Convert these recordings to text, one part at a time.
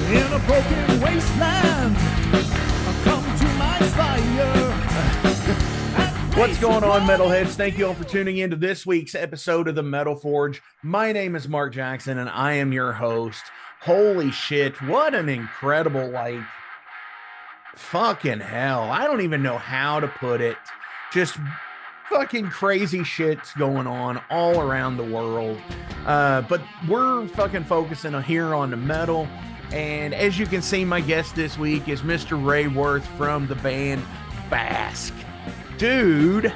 In a broken wasteland, come to my fire. What's going on, metalheads? Thank you all for tuning in to this week's episode of the Metal Forge. My name is Mark Jackson, and I am your host. Holy shit, what an incredible, fucking hell. I don't even know how to put it. Just fucking crazy shit's going on all around the world. But we're fucking focusing on here on the metal. And as you can see, my guest this week is Mr. Ray Worth from the band Bask. Dude,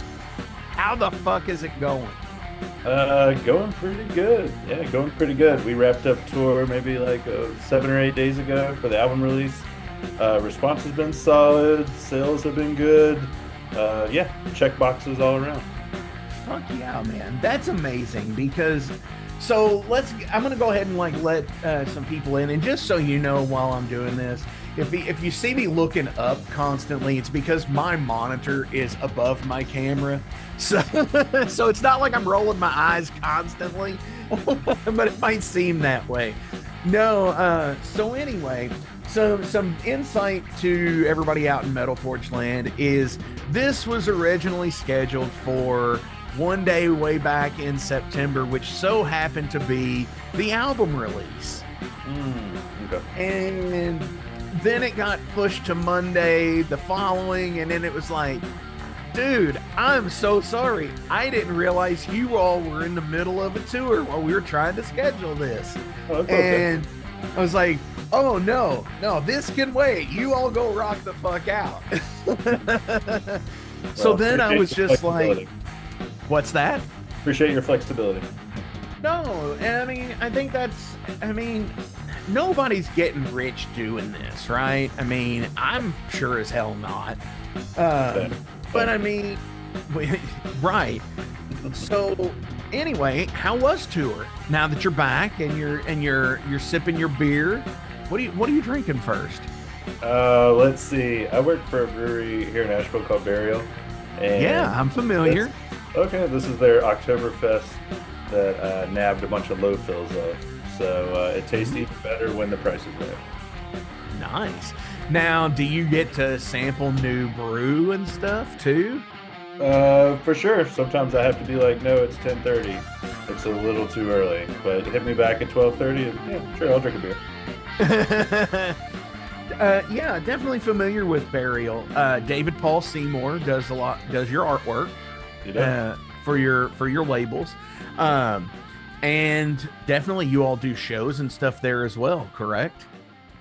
how the fuck is it going? Going pretty good. Yeah, going pretty good. We wrapped up tour maybe 7 or 8 days ago for the album release. Response has been solid. Sales have been good. Check boxes all around. Fuck yeah, man. That's amazing because I'm going to go ahead and let some people in. And just so you know, while I'm doing this, if you see me looking up constantly, it's because my monitor is above my camera. So it's not like I'm rolling my eyes constantly, but it might seem that way. No, so anyway, so some insight to everybody out in Metal Forge land is this was originally scheduled for one day way back in September, which so happened to be the album release. Okay. And then it got pushed to Monday the following, and then it was like, dude, I'm so sorry. I didn't realize you all were in the middle of a tour while we were trying to schedule this. And I was like, oh, no, this can wait. You all go rock the fuck out. So then I was just like, what's that? Appreciate your flexibility. No, I think nobody's getting rich doing this, right? I'm sure as hell not. But right. So anyway, how was tour? Now that you're back and you're sipping your beer, what are you drinking first? Let's see. I work for a brewery here in Asheville called Burial. And yeah, I'm familiar. This is their Oktoberfest that nabbed a bunch of low fills of. So it tastes even better when the price is right. Nice. Now, do you get to sample new brew and stuff too? For sure. Sometimes I have to be like, no, it's 10:30. It's a little too early. But hit me back at 12:30 and yeah, sure, I'll drink a beer. Yeah, definitely familiar with Burial. David Paul Seymour does your artwork for your labels. And definitely you all do shows and stuff there as well, correct?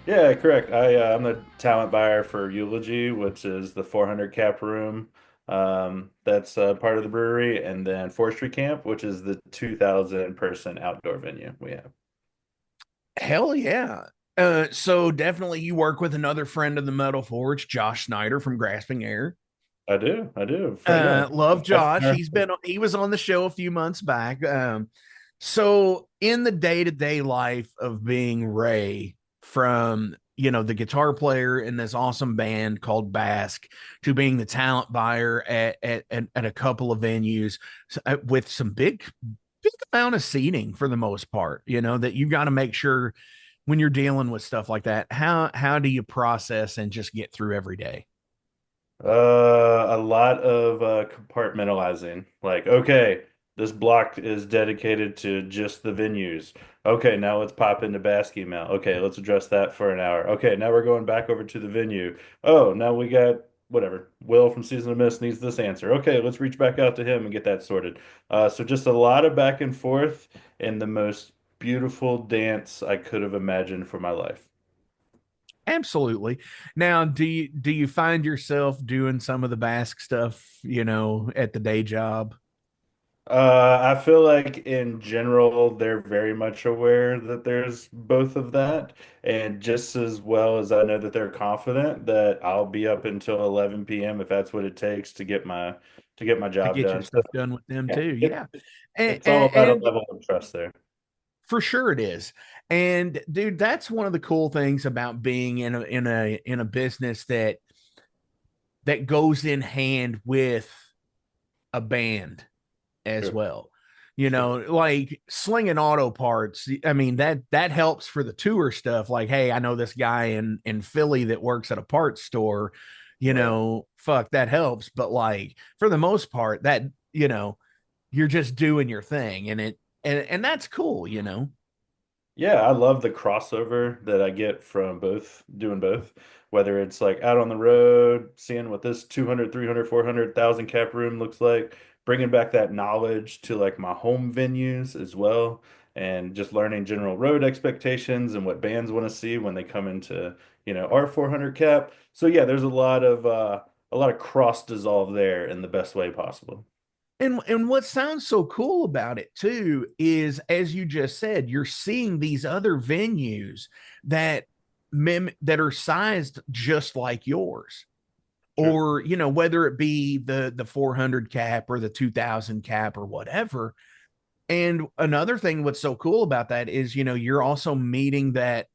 Yeah, correct. I'm the talent buyer for Eulogy, which is the 400 cap room. That's part of the brewery, and then Forestry Camp, which is the 2,000 person outdoor venue we have. Hell yeah. So definitely you work with another friend of the Metal Forge, Josh Snyder from Grasping Air. I do. Love Josh. He was on the show a few months back. So in the day-to-day life of being Ray, from the guitar player in this awesome band called Bask to being the talent buyer at a couple of venues with some big amount of seating for the most part, that you got to make sure when you're dealing with stuff like that, how do you process and just get through every day? A lot of compartmentalizing. Like, okay, this block is dedicated to just the venues. Okay, now let's pop into Bask email. Okay, let's address that for an hour. Okay, now we're going back over to the venue. Oh, now we got whatever. Will from Season of Mist needs this answer. Okay, let's reach back out to him and get that sorted. So just a lot of back and forth and the most beautiful dance I could have imagined for my life. Absolutely. Now, do you find yourself doing some of the Bask stuff, at the day job? I feel like in general, they're very much aware that there's both of that. And just as well as I know that they're confident that I'll be up until 11 p.m. if that's what it takes to get my To job get your done. So stuff done with them yeah, too. Yeah. it's all about a And level of trust there. for sure it is. And dude, that's one of the cool things about being in a business that goes in hand with a band as Sure. well. like slinging auto parts. I mean, that helps for the tour stuff. Like, hey, I know this guy in Philly that works at a parts store, Right. fuck, that helps. But like for the most part, that, you're just doing your thing, and that's cool. Yeah, I love the crossover that I get from both doing both, whether it's like out on the road, seeing what this 200, 300, 400,000 cap room looks like, bringing back that knowledge to like my home venues as well, and just learning general road expectations and what bands want to see when they come into, our 400 cap. So yeah, there's a lot of cross dissolve there in the best way possible. And what sounds so cool about it too is, as you just said, you're seeing these other venues that that are sized just like yours, Sure. or whether it be the 400 cap or the 2000 cap or whatever. And another thing, what's so cool about that is, you're also meeting that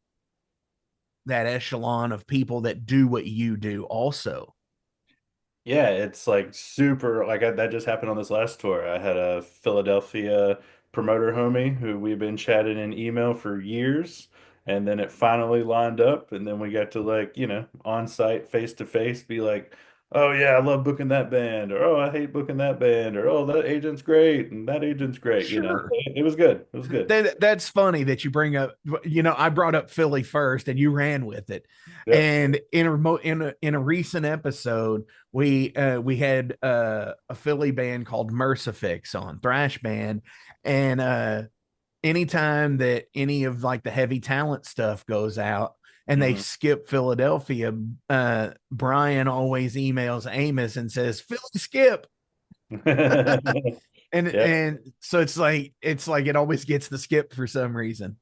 echelon of people that do what you do also. Yeah, it's like super like that just happened on this last tour. I had a Philadelphia promoter homie who we've been chatting in email for years, and then it finally lined up, and then we got to like, on site face to face be like, "Oh yeah, I love booking that band," or "Oh, I hate booking that band," or "Oh, that agent's great and that agent's great." Sure. It was good. It was good. That's funny that you bring up. I brought up Philly first, and you ran with it. Yep. And in a recent episode, we had a Philly band called Mercifix on, thrash band, and anytime that any of like the heavy talent stuff goes out and they Mhm. skip Philadelphia, Brian always emails Amos and says Philly skip. and Yep. and so it's like it always gets the skip for some reason.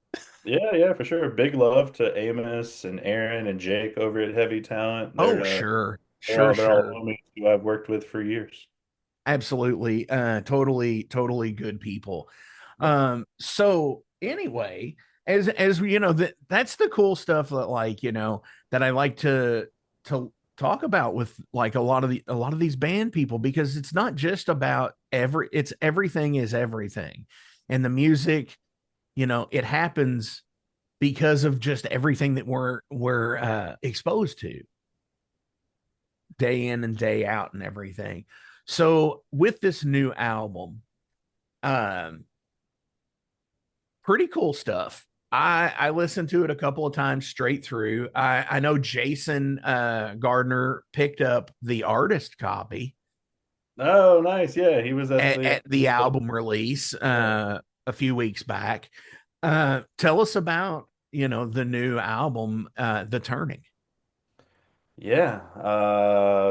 Yeah, yeah, for sure. Big love to Amos and Aaron and Jake over at Heavy Talent. Oh, They're sure, they're sure, all they're all sure. homies who I've worked with for years. Absolutely. Totally good people. Yep. So anyway, as we, that's the cool stuff that, like, that I like to talk about with like a lot of these band people, because it's not just about it's everything is everything. And the music, it happens because of just everything that we're exposed to day in and day out and everything. So with this new album, um, pretty cool stuff. I listened to it a couple of times straight through. I know Jason Gardner picked up the artist copy Oh, nice. Yeah, he was at at, the at the album release yeah. a few weeks back. Tell us about the new album, The Turning. Yeah,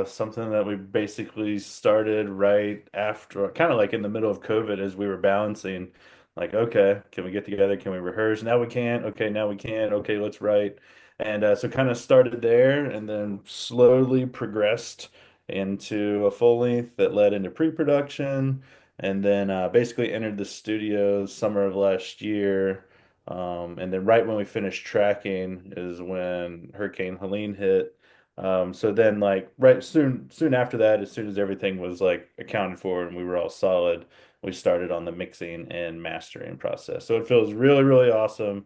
something that we basically started right after, kind of like in the middle of COVID as we were balancing, like, okay, can we get together? Can we rehearse? Now we can't. Okay, now we can't. Okay, let's write. And so kind of started there and then slowly progressed into a full length that led into pre-production and then basically entered the studio summer of last year. And then right when we finished tracking is when Hurricane Helene hit. So then like right soon after that, as soon as everything was like accounted for and we were all solid, we started on the mixing and mastering process. So it feels really, really awesome.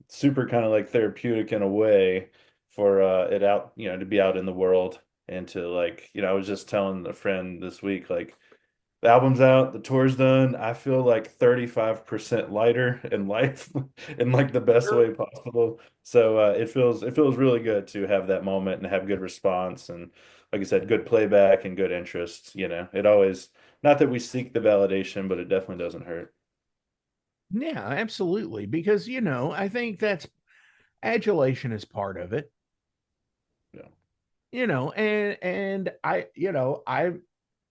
Super kind of like therapeutic in a way for it out, to be out in the world and to like, I was just telling a friend this week, like the album's out, the tour's done. I feel like 35% lighter in life in like the best way possible. So it feels really good to have that moment and have good response and like I said, good playback and good interest. It always not that we seek the validation, but it definitely doesn't hurt. Yeah, absolutely. Because, I think that's adulation is part of it, Yeah. and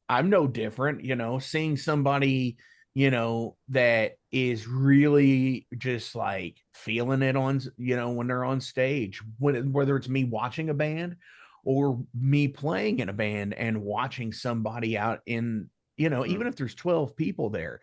I'm no different, seeing somebody, that is really just like feeling it on, when they're on stage, whether it's me watching a band or me playing in a band and watching somebody out in, Mm. even if there's 12 people there,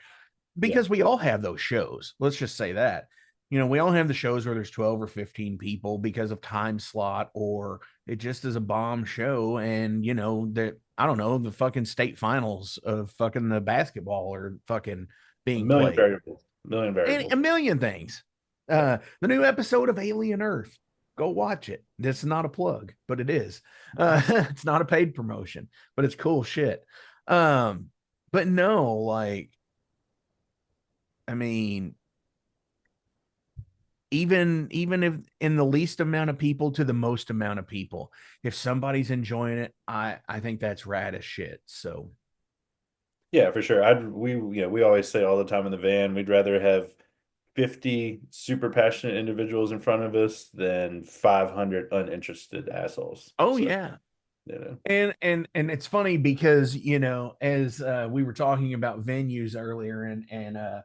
Yeah. because we all have those shows. Let's just say that. we all have the shows where there's 12 or 15 people because of time slot, or it just is a bomb show. And, that, I don't know, the fucking state finals of fucking the basketball are fucking A being million played, variables. A million and variables. a million things. Yeah. The new episode of Alien Earth, go watch it. This is not a plug, but it is. It's not a paid promotion, but it's cool shit. But no, like, I mean, even if in the least amount of people to the most amount of people, if somebody's enjoying it, I think that's rad as shit. So Yeah, for sure. We always say all the time in the van, we'd rather have 50 super passionate individuals in front of us than 500 uninterested assholes. oh So, yeah. you know. And it's funny because as we were talking about venues earlier, and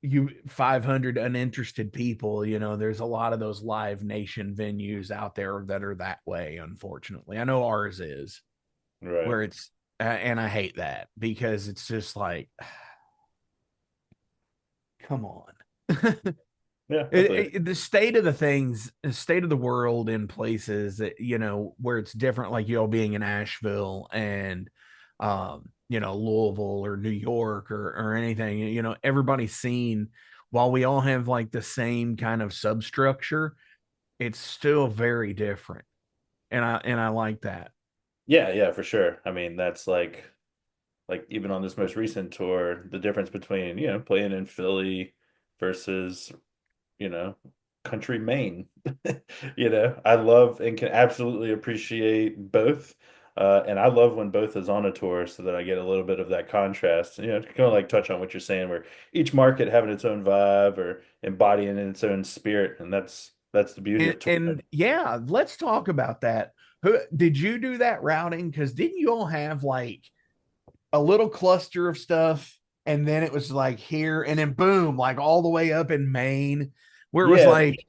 you 500 uninterested people, there's a lot of those Live Nation venues out there that are that way. Unfortunately, I know ours is, Right. where it's and I hate that because it's just like, come on. Yeah, I feel you. The state of the state of the world in places that, where it's different, like being in Asheville and Louisville or New York or anything, everybody's seen, while we all have like the same kind of substructure, it's still very different. And I like that. Yeah, yeah, for sure. I mean, that's like even on this most recent tour, the difference between, playing in Philly versus, you know, country Maine. I love and can absolutely appreciate both. And I love when both is on a tour so that I get a little bit of that contrast. To kind of like touch on what you're saying, where each market having its own vibe or embodying its own spirit. And that's the beauty And, of touring. and yeah, let's talk about that. Who did you do that routing? Because didn't you all have like a little cluster of stuff, and then it was like here, and then boom, like all the way up in Maine, where it was Yeah, like,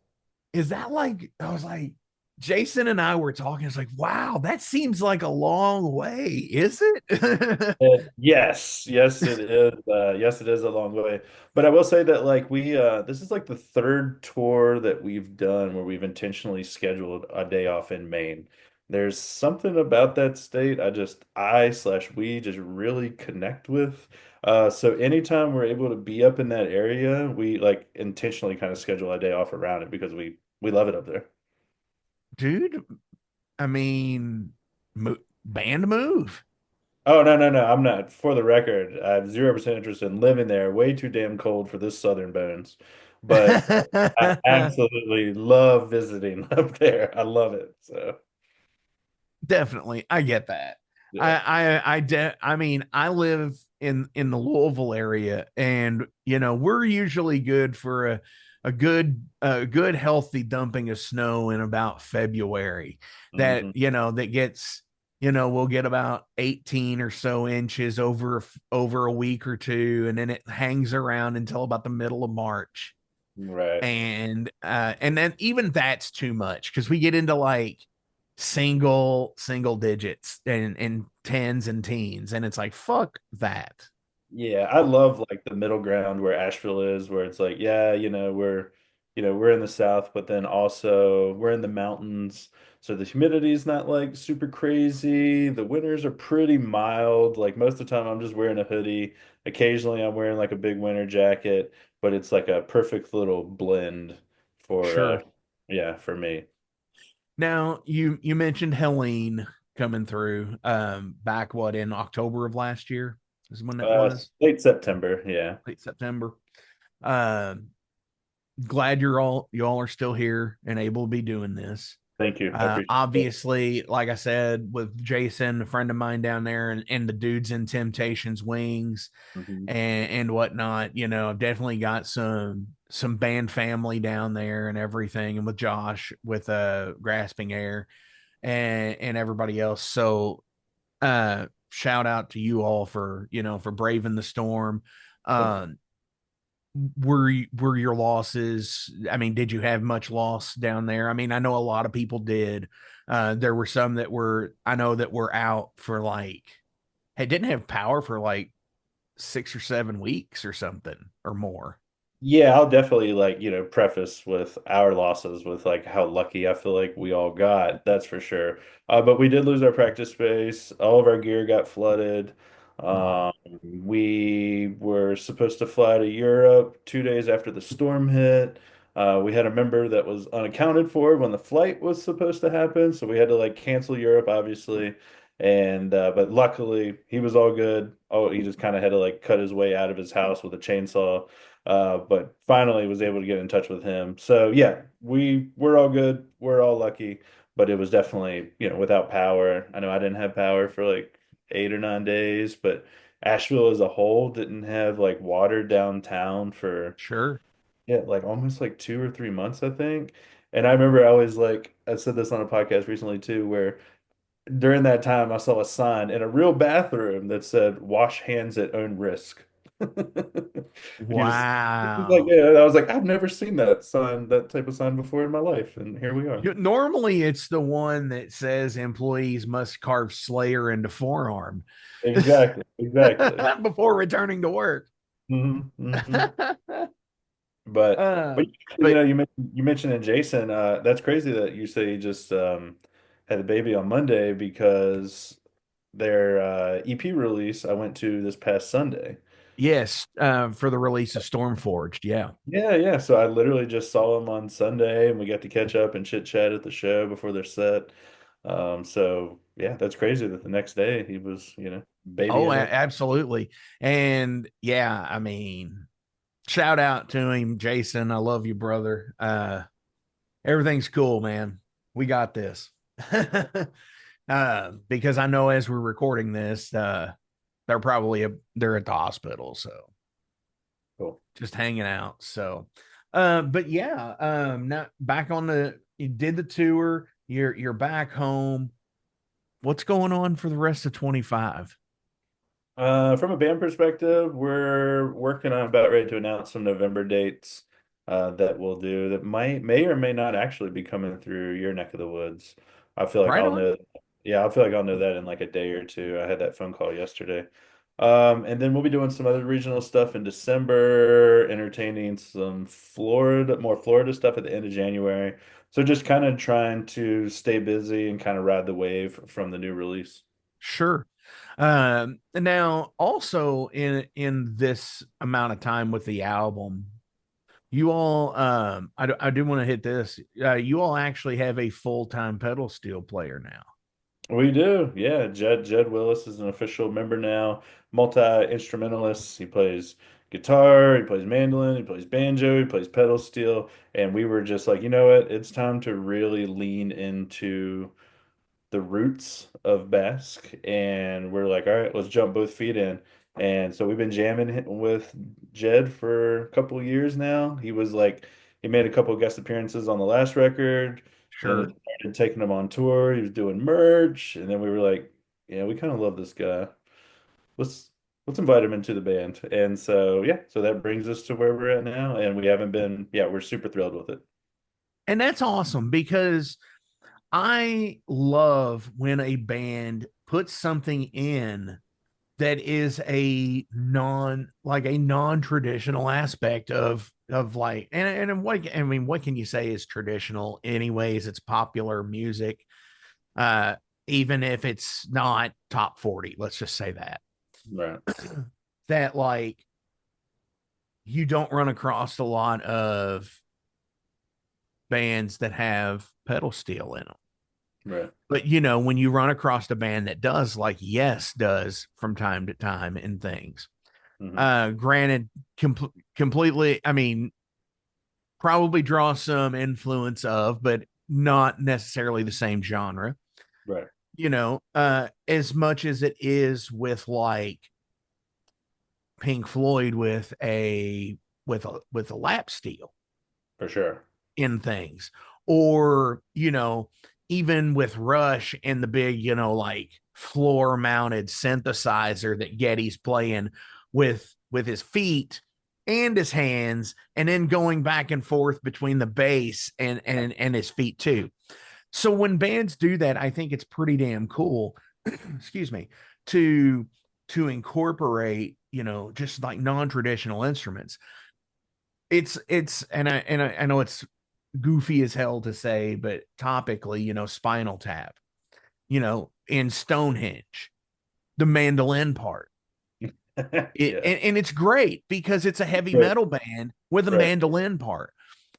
is that like, I was like, Jason and I were talking, it's like, wow, that seems like a long way, is it? Yes, yes, it is. Yes, it is a long way. But I will say that like this is like the third tour that we've done where we've intentionally scheduled a day off in Maine. There's something about that state I/we just really connect with. So anytime we're able to be up in that area, we like intentionally kind of schedule a day off around it because we love it up there. Dude, I mean, band move. Oh, no, no, no. I'm not. For the record, I have 0% interest in living there. Way too damn cold for this southern bones. But I absolutely love visiting up there. I love it. So, Definitely, I get that. yeah. I mean, I live in the Louisville area, and we're usually good for a good healthy dumping of snow in about February. That Hmm. that gets, we'll get about 18 or so inches over a week or two, and then it hangs around until about the middle of March. Right. And then even that's too much because we get into like single digits and tens and teens, and it's like, fuck that. Yeah, I love like the middle ground where Asheville is, where it's like, yeah, we're in the south, but then also we're in the mountains. So the humidity is not like super crazy. The winters are pretty mild. Like most of the time I'm just wearing a hoodie. Occasionally I'm wearing like a big winter jacket, but it's like a perfect little blend for Sure. yeah, for me. Now you mentioned Helene coming through back, what, in October of last year is when that was. Late September, yeah. Late September. um Glad you all are still here and able to be doing this. Thank you. I appreciate it. Obviously, like I said, with Jason, a friend of mine down there, and the dudes in Temptations Wings Mhm. and whatnot, I've definitely got some band family down there and everything, and with Josh with Grasping Air and everybody else. So shout out to you all for for braving the storm. Thank you. Um were your losses, I mean, did you have much loss down there? I mean, I know a lot of people did. There were some that were, I know, that were out for like, hey, didn't have power for like 6 or 7 weeks or something or more. Yeah, I'll definitely like, preface with our losses with like how lucky I feel like we all got. That's for sure. But we did lose our practice space. All of our gear got flooded. Oh, We were supposed to fly to Europe 2 days after the storm hit. We had a member that was unaccounted for when the flight was supposed to happen, so we had to like cancel Europe, obviously. And but luckily he was all good. Oh, he just kind of had to like cut his way out of his house with a chainsaw, but finally was able to get in touch with him. So yeah, we're all good. We're all lucky, but it was definitely, without power. I know I didn't have power for like 8 or 9 days, but Asheville as a whole didn't have like water downtown for, sure. yeah, like almost like 2 or 3 months, I think. And I remember I always like I said this on a podcast recently too, where during that time I saw a sign in a real bathroom that said "Wash hands at own risk." You just like, Wow. yeah, I was like, I've never seen that sign, that type of sign before in my life, and here we are. Normally, it's the one that says employees must carve Slayer into forearm Exactly, exactly. before returning to work. Hmm. But uh, but you mentioned in Jason, that's crazy that you say you just had a baby on Monday because their EP release I went to this past Sunday. yes, for the release of Stormforged. Yeah, Yeah, yeah. So I literally just saw him on Sunday and we got to catch up and chit chat at the show before their set. So yeah, that's crazy that the next day he was, oh, babying it. absolutely. And yeah, I mean, shout out to him, Jason. I love you, brother. Everything's cool, man. We got this. Because I know as we're recording this, they're at the hospital, so Cool. just hanging out. So, but yeah, now back on you did the tour. You're back home. What's going on for the rest of 25? From a band perspective, we're working on about ready to announce some November dates that we'll do that may or may not actually be coming through your neck of the woods. I feel like Right I'll on. know. Yeah, I feel like I'll know that in like a day or two. I had that phone call yesterday. And then we'll be doing some other regional stuff in December, entertaining some more Florida stuff at the end of January. So just kind of trying to stay busy and kind of ride the wave from the new release. Sure. Now also in this amount of time with the album, you all I do want to hit this. You all actually have a full-time pedal steel player now. We do, yeah. Jed Willis is an official member now, multi-instrumentalist. He plays guitar, he plays mandolin, he plays banjo, he plays pedal steel, and we were just like, you know what? It's time to really lean into the roots of Bask, and we're like, all right, let's jump both feet in. And so we've been jamming with Jed for a couple of years now. He made a couple of guest appearances on the last record. Then Sure. it started taking him on tour. He was doing merch, and then we were like, yeah, we kind of love this guy. Let's let's invite him into the band. And so yeah, so that brings us to where we're at now, and we haven't been, yeah, we're super thrilled with it. And that's awesome because I love when a band puts something in that is a non-traditional aspect of like and what I mean, what can you say is traditional anyways? It's popular music, uh, even if it's not top 40, let's just say that. Right. That like you don't run across a lot of bands that have pedal steel in them. Right. But when you run across a band that does, like Yes does from time to time in things, Hmm. granted, completely, I mean, probably draw some influence of, but not necessarily the same genre. Right. As much as it is with like Pink Floyd with a lap steel For sure. in things, or even with Rush and the big like floor mounted synthesizer that Getty's playing with his feet and his hands, and then going back and forth between the bass and his feet too. So when bands do that, I think it's pretty damn cool. Excuse me, to incorporate just like non-traditional instruments. it's and I know it's goofy as hell to say, but topically, Spinal Tap, in Stonehenge, the mandolin part. Yeah. And it's great because it's a heavy Right. metal band with a Right. mandolin part.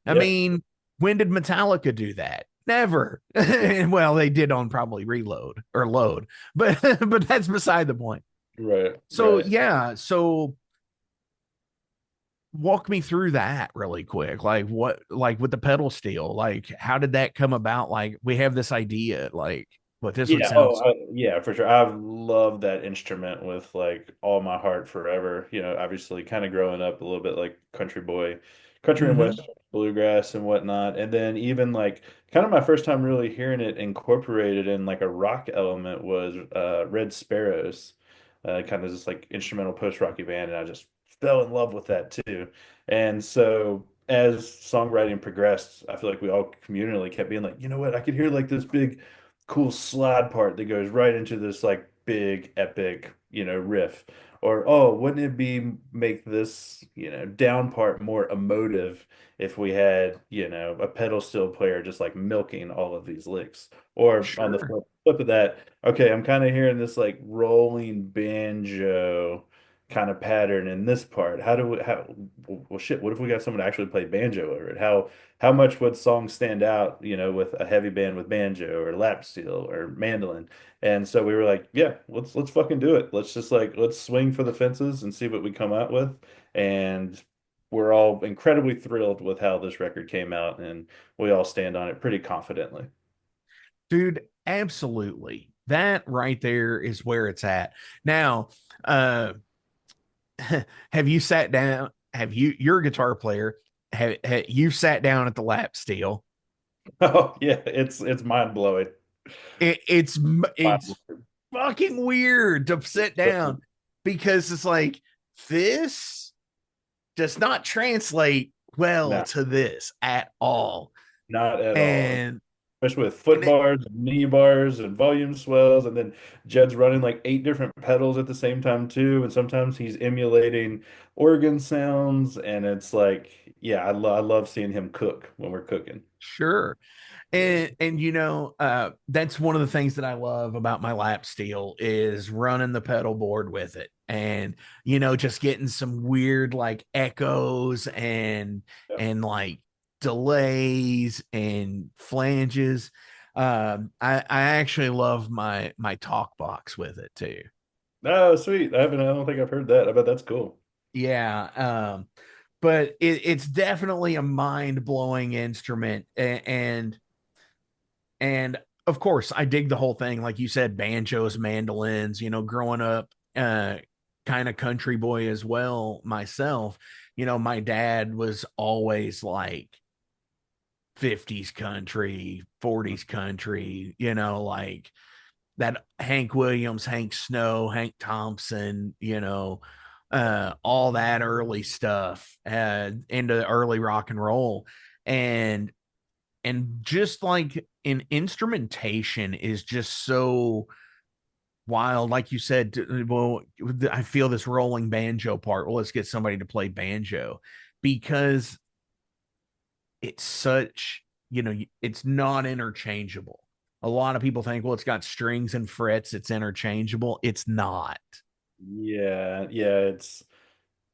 I Yeah. mean, when did Metallica do that? Never. Well, they did on probably Reload or Load, but but that's beside the point. Right. So Right. yeah, so walk me through that really quick. Like what, like with the pedal steel, like how did that come about? Like we have this idea, like what this would Yeah, sound. yeah, for sure. I've loved that instrument with like all my heart forever. Obviously kind of growing up a little bit like country boy, country and Mm-hmm. western bluegrass and whatnot. And then even like kind of my first time really hearing it incorporated in like a rock element was Red Sparrows, kind of just like instrumental post-rocky band, and I just fell in love with that too. And so as songwriting progressed, I feel like we all communally kept being like, you know what, I could hear like this big cool slide part that goes right into this like big epic, riff. Or oh, wouldn't it be make this, down part more emotive if we had, a pedal steel player just like milking all of these licks? Or on the Sure. flip of that, okay, I'm kind of hearing this like rolling banjo kind of pattern in this part. Well shit, what if we got someone to actually play banjo over it? How much would songs stand out, with a heavy band with banjo or lap steel or mandolin? And so we were like, yeah, let's fucking do it. Let's swing for the fences and see what we come out with. And we're all incredibly thrilled with how this record came out, and we all stand on it pretty confidently. Dude, absolutely. That right there is where it's at. Now, uh have you sat down? Have you're a guitar player? Have you sat down at the lap steel? Oh yeah, it's mind blowing. It's fucking weird to sit down because it's like this does not translate well No, to this at all. not at all. And Especially with and foot bars, knee bars, and volume swells, and then Jed's running like eight different pedals at the same time too, and sometimes he's emulating organ sounds, and it's like, yeah, I love seeing him cook when we're cooking. sure. Yeah. And that's one of the things that I love about my lap steel is running the pedal board with it, and just getting some weird like echoes Yep. and like delays and flanges. I actually love my talk box with it too. Oh, sweet. I don't think I've heard that. I bet that's cool. Yeah. But it's definitely a mind blowing instrument, and of course, I dig the whole thing. Like you said, banjos, mandolins, growing up, kind of country boy as well myself. My dad was always like 50s country, 40s country, like that Hank Williams, Hank Snow, Hank Thompson, all that early stuff, into early rock and roll. And just like in instrumentation is just so wild, like you said. Well, I feel this rolling banjo part, well, let's get somebody to play banjo because it's such, it's not interchangeable. A lot of people think, well, it's got strings and frets, it's interchangeable. It's not. Yeah, yeah,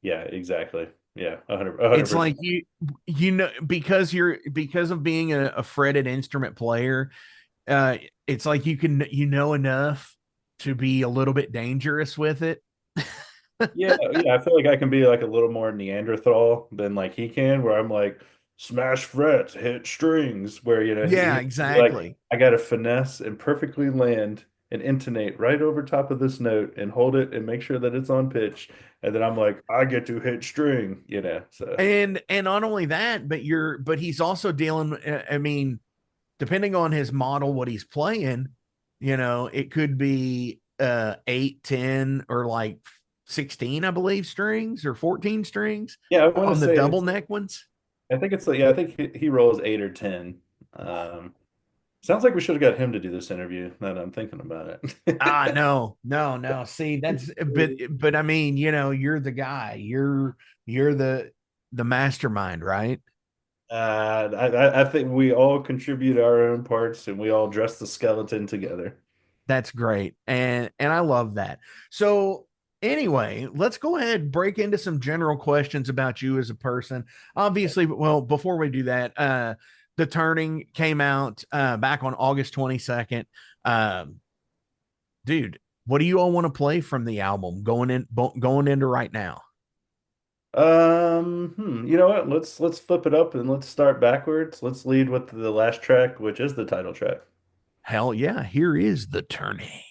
yeah, exactly. Yeah, 100, It's 100%. like because of being a fretted instrument player, uh it's like you can, enough to be a little bit dangerous with it. Yeah, yeah, I feel like I can be like a little more Neanderthal than like he can, where I'm like smash frets, hit strings, where Yeah, he like exactly. I got to finesse and perfectly land and intonate right over top of this note and hold it and make sure that it's on pitch, and then I'm like I get to hit string. So And not only that, but he's also dealing, I mean, depending on his model, what he's playing, it could be 8, 10, or like 16, I believe, strings, or 14 strings yeah, I want to on the say double neck ones. I think it's like yeah, I think he rolls 8 or 10. Um, Sounds like we should have got him to do this interview. Now that I'm thinking about Ah, it. no, no, no. See, that's but I mean, you're the guy. You're the the mastermind, right? I think we all contribute our own parts and we all dress the skeleton together. That's great. And I love that. So anyway, let's go ahead and break into some general questions about you as a person. Obviously, well, before we do that, The Turning came out back on August 22nd. Um, dude, what do you all want to play from the album going into right now? You know what? Let's flip it up and let's start backwards. Let's lead with the last track, which is the title track. Hell yeah, here is The Turning.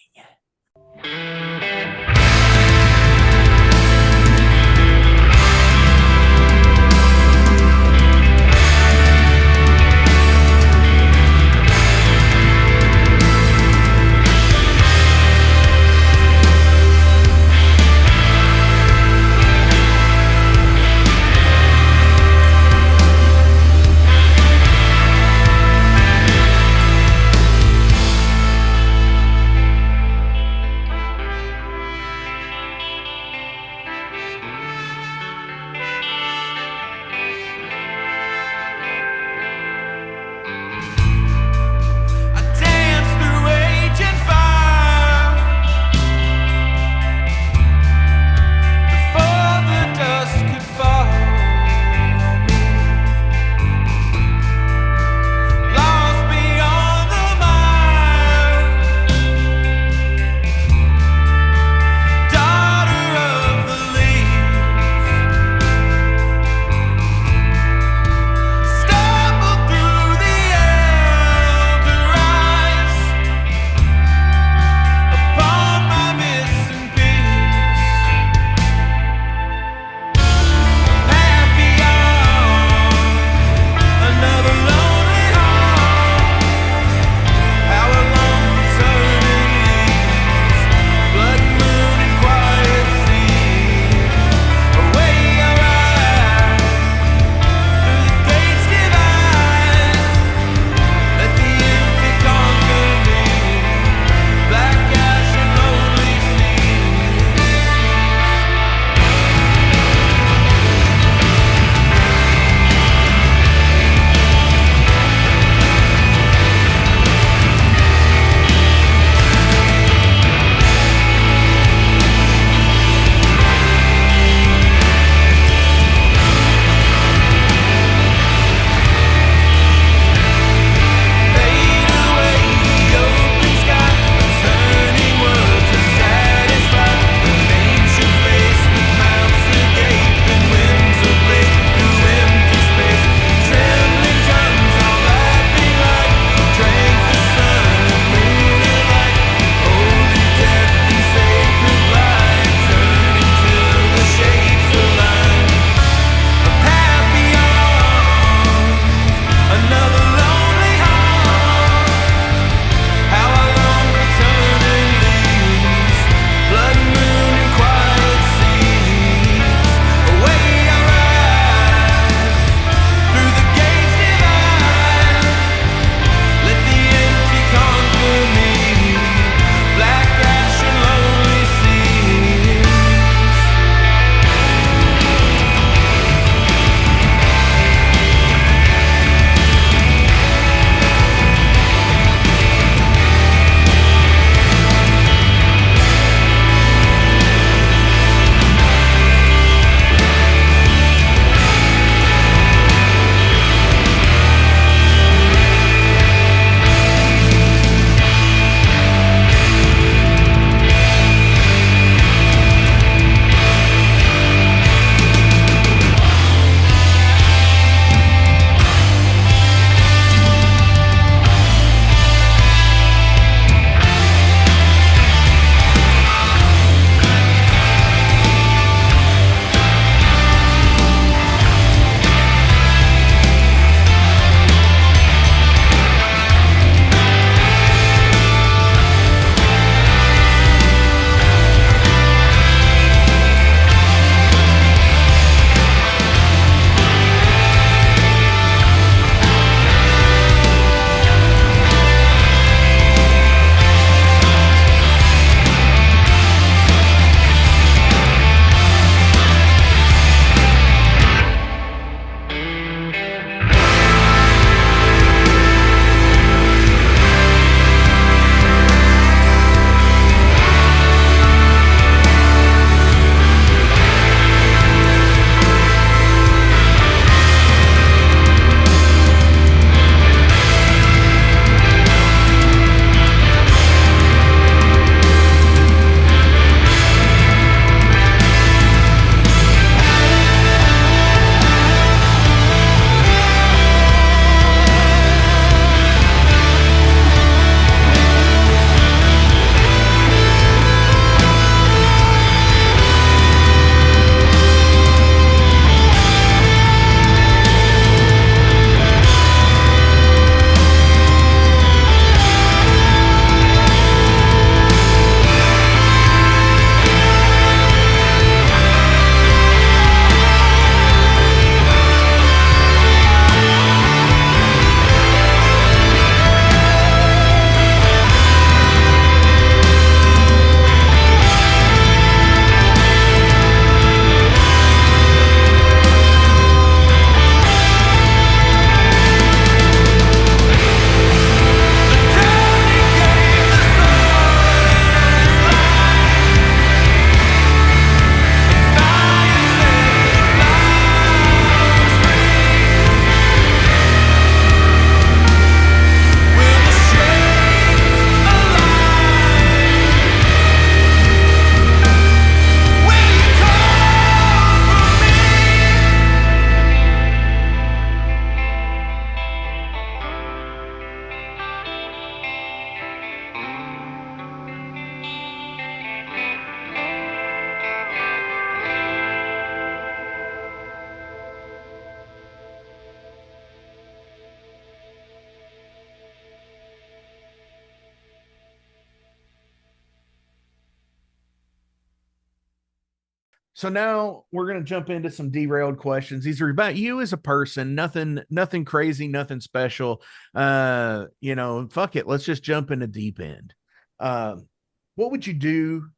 So now we're going to jump into some derailed questions. These are about you as a person, nothing crazy, nothing special. Fuck it. Let's just jump in the deep end. Um, what would you do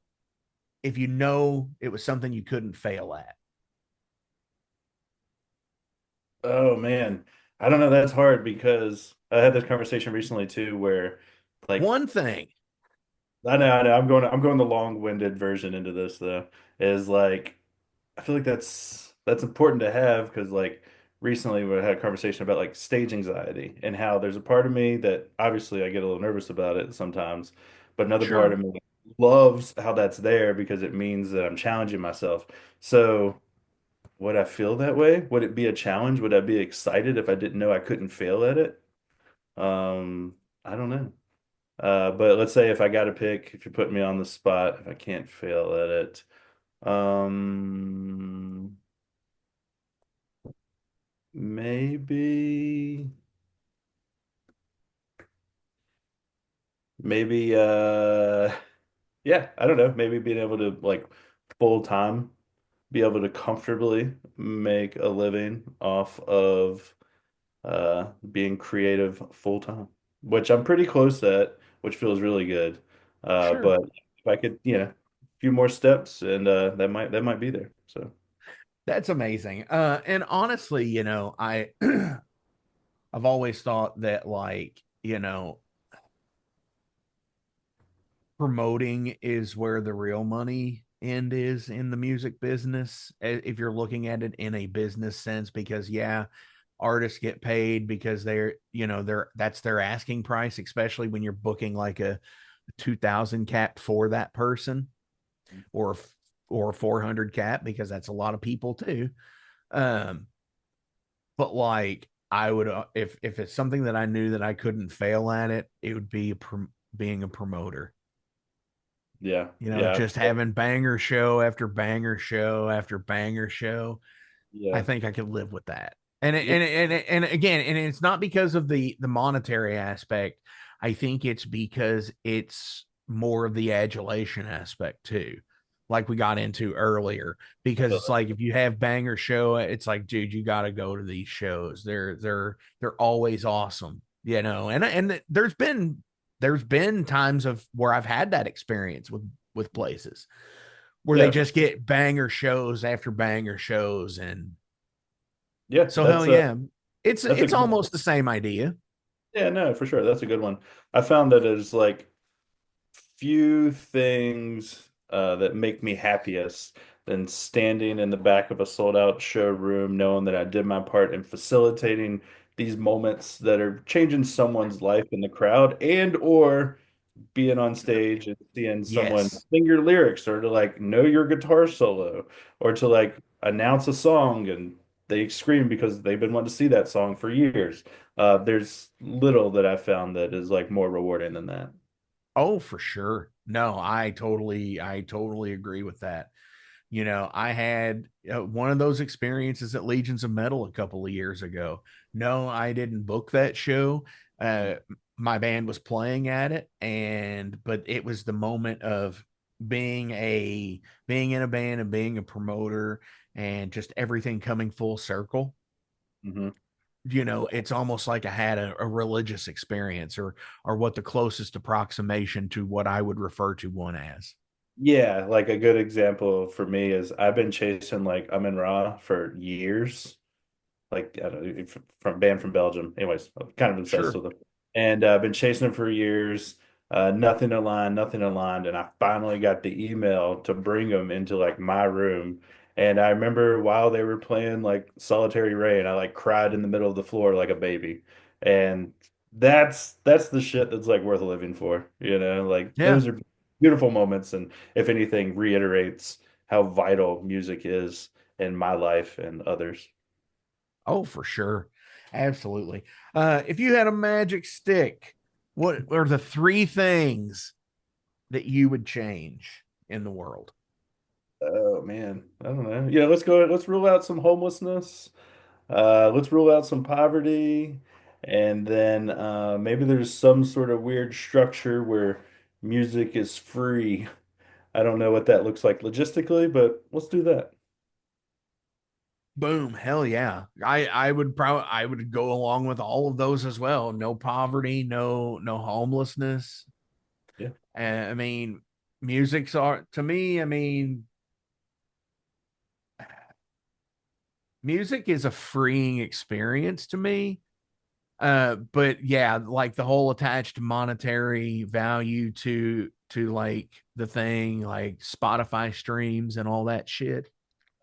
if you know it was something you couldn't fail at? Oh man, I don't know. That's hard because I had this conversation recently too, where like One thing. I know. I'm going the long-winded version into this though. Is like I feel like that's important to have because like recently we had a conversation about like stage anxiety and how there's a part of me that obviously I get a little nervous about it sometimes, but another part Sure. of me loves how that's there because it means that I'm challenging myself. So would I feel that way? Would it be a challenge? Would I be excited if I didn't know I couldn't fail at it? I don't know. But let's say if I got to pick, if you put me on the spot, if I can't fail at it, um, maybe, maybe, yeah, I don't know. Maybe being able to like full time, be able to comfortably make a living off of being creative full time, which I'm pretty close at, which feels really good. Sure. But if I could, a few more steps, and that might be there. So That's amazing. And honestly, I've always thought that promoting is where the real money end is in the music business if you're looking at it in a business sense, because yeah, artists get paid because they're that's their asking price, especially when you're booking like a 2000 cap for that person, or 400 cap, because that's a lot of people too. um but like I would, if it's something that I knew that I couldn't fail at, it would be being a promoter. yeah, yeah, Just having banger show after banger show after banger show. I yeah, think I could live with that. And yeah, and again, and it's not because of the monetary aspect. I think it's because it's more of the adulation aspect too, like we got into earlier. Because it's like if you have banger show, it's like, dude, you got to go to these shows. They're always awesome, And there's been times of where I've had that experience with places where they yeah, just get banger shows after banger shows. And yeah. so hell yeah, it's That's a it's good one. almost the same idea. Yeah, no, for sure. That's a good one. I found that there's like few things that make me happiest than standing in the back of a sold out showroom, knowing that I did my part in facilitating these moments that are changing someone's life in the crowd, and or being on stage and seeing someone Yes. sing your lyrics, or to like know your guitar solo, or to like announce a song and they scream because they've been wanting to see that song for years. There's little that I found that is like more rewarding than that. Oh, for sure. No, I totally agree with that. I had one of those experiences at Legions of Metal a couple of years ago. No, I didn't book that show. Uh, my band was playing at it, but it was the moment of being in a band and being a promoter, and just everything coming full circle. Hmm. It's almost like I had a religious experience, or what the closest approximation to what I would refer to one as. Yeah, like a good example for me is I've been chasing like I'm in Raw for years. Like I don't know, from band from Belgium. Anyways, I'm kind of obsessed Sure. with them, and I've been chasing them for years. Nothing aligned, and I finally got the email to bring them into like my room. And I remember while they were playing like Solitary Rain, I like cried in the middle of the floor like a baby, and that's the shit that's like worth living for, Like Yeah. those are beautiful moments, and if anything, reiterates how vital music is in my life and others. Oh, for sure. Absolutely. If you had a magic stick, what are the three things that you would change in the world? Oh man, I don't know. Yeah, let's rule out some homelessness. Let's rule out some poverty, and then maybe there's some sort of weird structure where music is free. I don't know what that looks like logistically, but let's do that. Boom, hell yeah. I would go along with all of those as well. No poverty, no homelessness. Yeah. I mean, music's art to me. I mean, music is a freeing experience to me. But yeah, like the whole attached monetary value to like the thing, like Spotify streams and all that shit.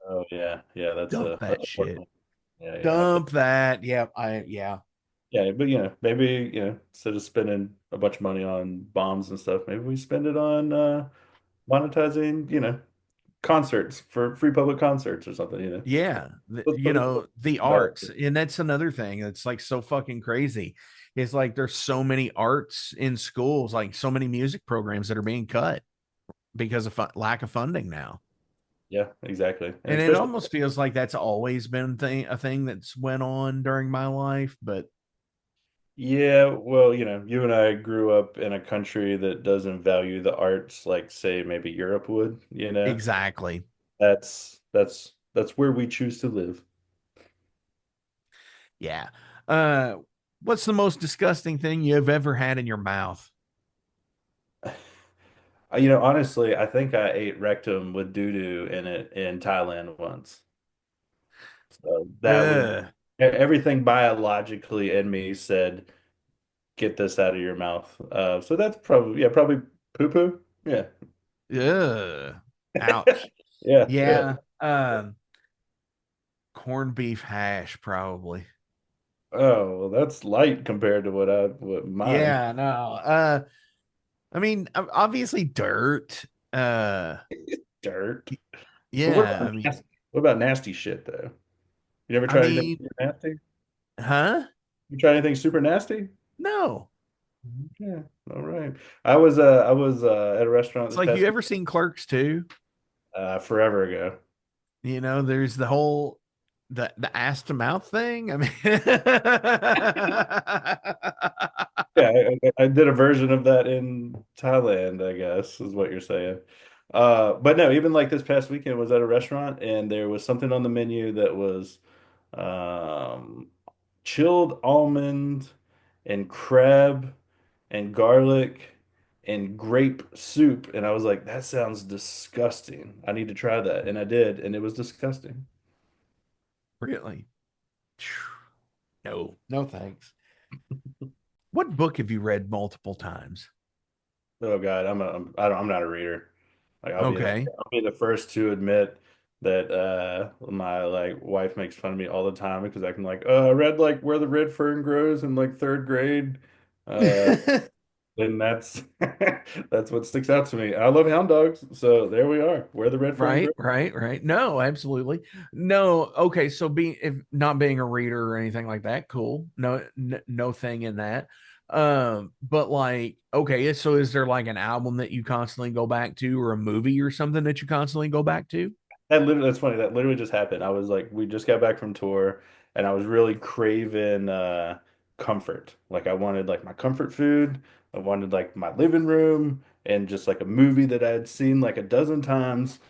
Oh yeah, yeah. Dump that That's shit. important. Yeah, yeah. Dump that. Yep. Yeah. Yeah, but maybe, instead of spending a bunch of money on bombs and stuff, maybe we spend it on monetizing, concerts for free public concerts or something, Yeah. Let's You put it know, the back. arts. And that's another thing that's like so fucking crazy. It's like there's so many arts in schools, like so many music programs that are being cut because of lack of funding now. Yeah, exactly. And And it especially, almost feels like that's always been a thing that's went on during my life, but yeah, well, you and I grew up in a country that doesn't value the arts like, say, maybe Europe would. exactly. That's where we choose to live. Yeah. Uh, what's the most disgusting thing you've ever had in your mouth? Honestly, I think I ate rectum with doo-doo in it in Thailand once. So that would Ugh. everything biologically in me said, get this out of your mouth. So that's probably, yeah, probably poo-poo. Yeah. Ugh. Ouch. Yeah, yeah. Yeah. Corned beef hash, probably. Oh, well, that's light compared to what mine. Yeah, no. I mean, obviously dirt. Uh, Dirt. But yeah, I mean, what about nasty shit though? You never I tried anything mean, super nasty? huh? You tried anything super nasty? No. Yeah. All right. I was at a restaurant It's this like you past week, ever seen Clerks too? forever ago. You know, there's the whole the ass to mouth thing. I mean, Yeah, I did a version of that in Thailand, I guess, is what you're saying. But no, even like this past weekend was at a restaurant and there was something on the menu that was um, chilled almond and crab and garlic and grape soup. And I was like, that sounds disgusting. I need to try that. And I did, and it was disgusting. really? No, no thanks. What book have you read multiple times? Oh God, I'm not a reader. Like Okay. I'll be the first to admit that my like wife makes fun of me all the time because I can like, I read like Where the Red Fern Grows in like third grade. Uh and that's that's what sticks out to me. I love hound dogs, so there we are. Where the Red Fern Right, Grows. right, right. No, absolutely. No, okay. So being if not being a reader or anything like that, cool. No, no thing in that. But like, okay, so is there like an album that you constantly go back to or a movie or something that you constantly go back to? That's funny. That literally just happened. I was like, we just got back from tour and I was really craving comfort. Like I wanted like my comfort food. I wanted like my living room and just like a movie that I had seen like a dozen times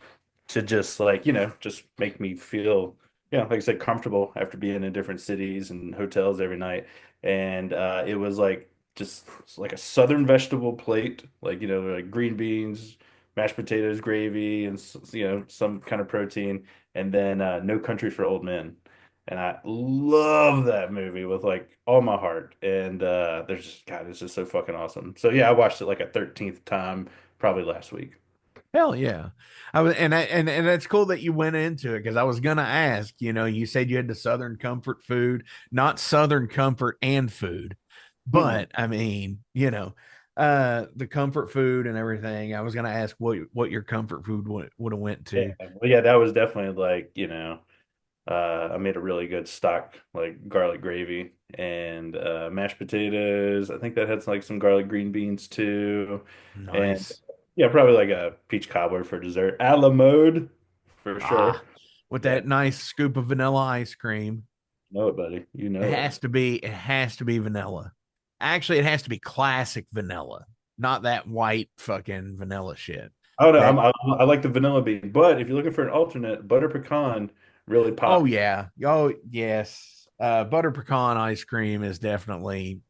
to just like, just make me feel, like I said, comfortable after being in different cities and hotels every night. And it was like just like a southern vegetable plate, like, like green beans, mashed potatoes, gravy, and some kind of protein, and then No Country for Old Men. And I love that movie with like all my heart. And there's just God, it's just so fucking awesome. So yeah, I watched it like a 13th time probably last week. Hell yeah. I was and it's cool that you went into it because I was gonna ask, you said you had the Southern comfort food, not Southern comfort and food. Mm-mm. But I mean, the comfort food and everything. I was gonna ask what your comfort food would have went Yeah, to. well, yeah, that was definitely like, I made a really good stock, like garlic gravy and mashed potatoes. I think that had like some garlic green beans too. And Nice. yeah, probably like a peach cobbler for dessert. A la mode for sure. Ah, with Yeah, that nice scoop of vanilla ice cream. you know it, buddy. You It know it. has to be, it has to be vanilla. Actually, it has to be classic vanilla, not that white fucking vanilla shit. I don't know. That I like the vanilla bean, but if you're looking for an alternate, butter pecan really oh pops. yeah. Oh yes. Butter pecan ice cream is definitely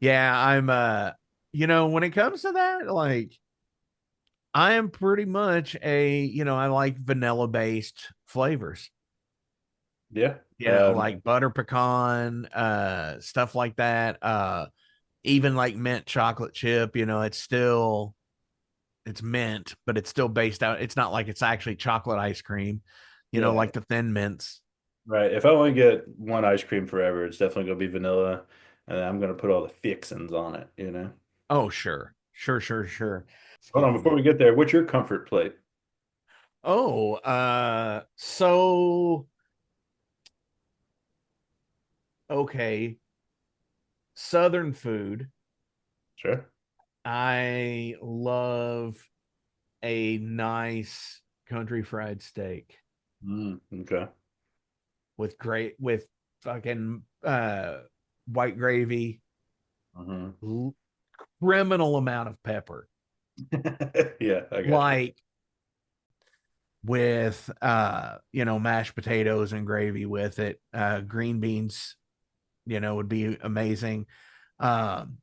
yeah, I'm when it comes to that, like I am pretty much I like vanilla based flavors. Yeah. Like butter pecan, stuff like that. Even like mint chocolate chip, it's mint, but it's still based out. It's not like it's actually chocolate ice cream, yeah. like the thin mints. Right. If I only get one ice cream forever, it's definitely gonna be vanilla, and then I'm gonna put all the fixins on it, you know. Oh, sure. Sure, sure, sure. Hold on, Excuse before me. we get there, what's your comfort plate? Oh, so okay. Southern food. Sure. I love a nice country fried steak Okay. with fucking white gravy, hmm criminal amount of pepper. Yeah, I got you. Like with mashed potatoes and gravy with it. Green beans, would be amazing. Um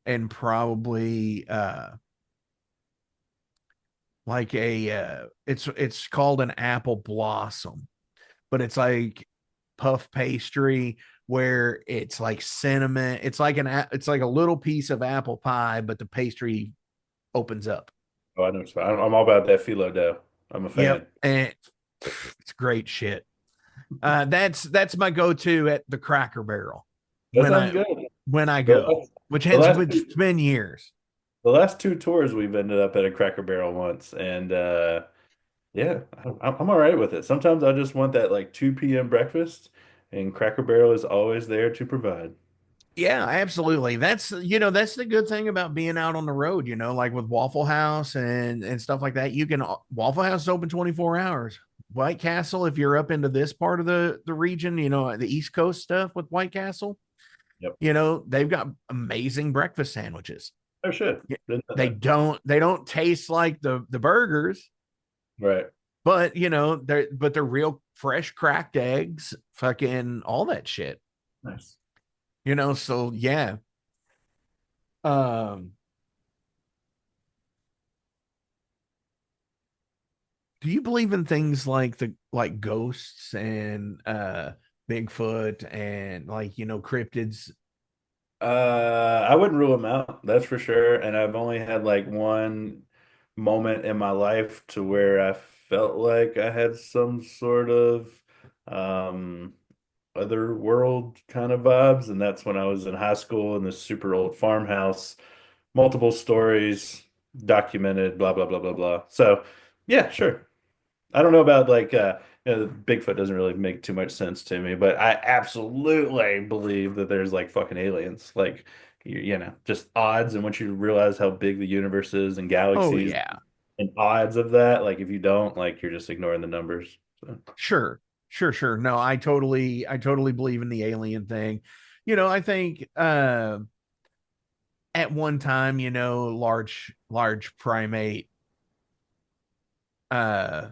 and probably like it's called an apple blossom, but it's like puff pastry where it's like cinnamon. It's like a little piece of apple pie, but the pastry opens up. Oh, I know. So I'm all about that phyllo dough. I'm a Yep, fan. and it's great shit. That's my go-to at the Cracker Barrel That when sounds I good. when I The go, last, the last which two, has been years. the last two tours we've ended up at a Cracker Barrel once, and yeah, I'm all right with it. Sometimes I just want that like 2 p.m. breakfast, and Cracker Barrel is always there to provide. Yeah, absolutely. That's the good thing about being out on the road, like with Waffle House and stuff like that. Waffle House is open 24 hours. White Castle, if you're up into this part of the region, the East Coast stuff with White Castle, Yep. they've got amazing breakfast sandwiches. Oh shit. Didn't know They that. don't taste like the burgers, Right. but they're real fresh cracked eggs, fucking all that shit. Nice. So yeah. Um do you believe in things like the like ghosts and Bigfoot and like cryptids? I wouldn't rule them out, that's for sure. And I've only had like one moment in my life to where I felt like I had some sort of um other world kind of vibes, and that's when I was in high school in this super old farmhouse, multiple stories, documented, blah blah blah blah blah. So yeah, sure. I don't know about like Bigfoot doesn't really make too much sense to me, but I absolutely believe that there's like fucking aliens. Like just odds, and once you realize how big the universe is and Oh galaxies yeah. and odds of that, like if you don't, like you're just ignoring the numbers. So, Sure. Sure, sure. No, I totally believe in the alien thing. I think at one time, large primate uh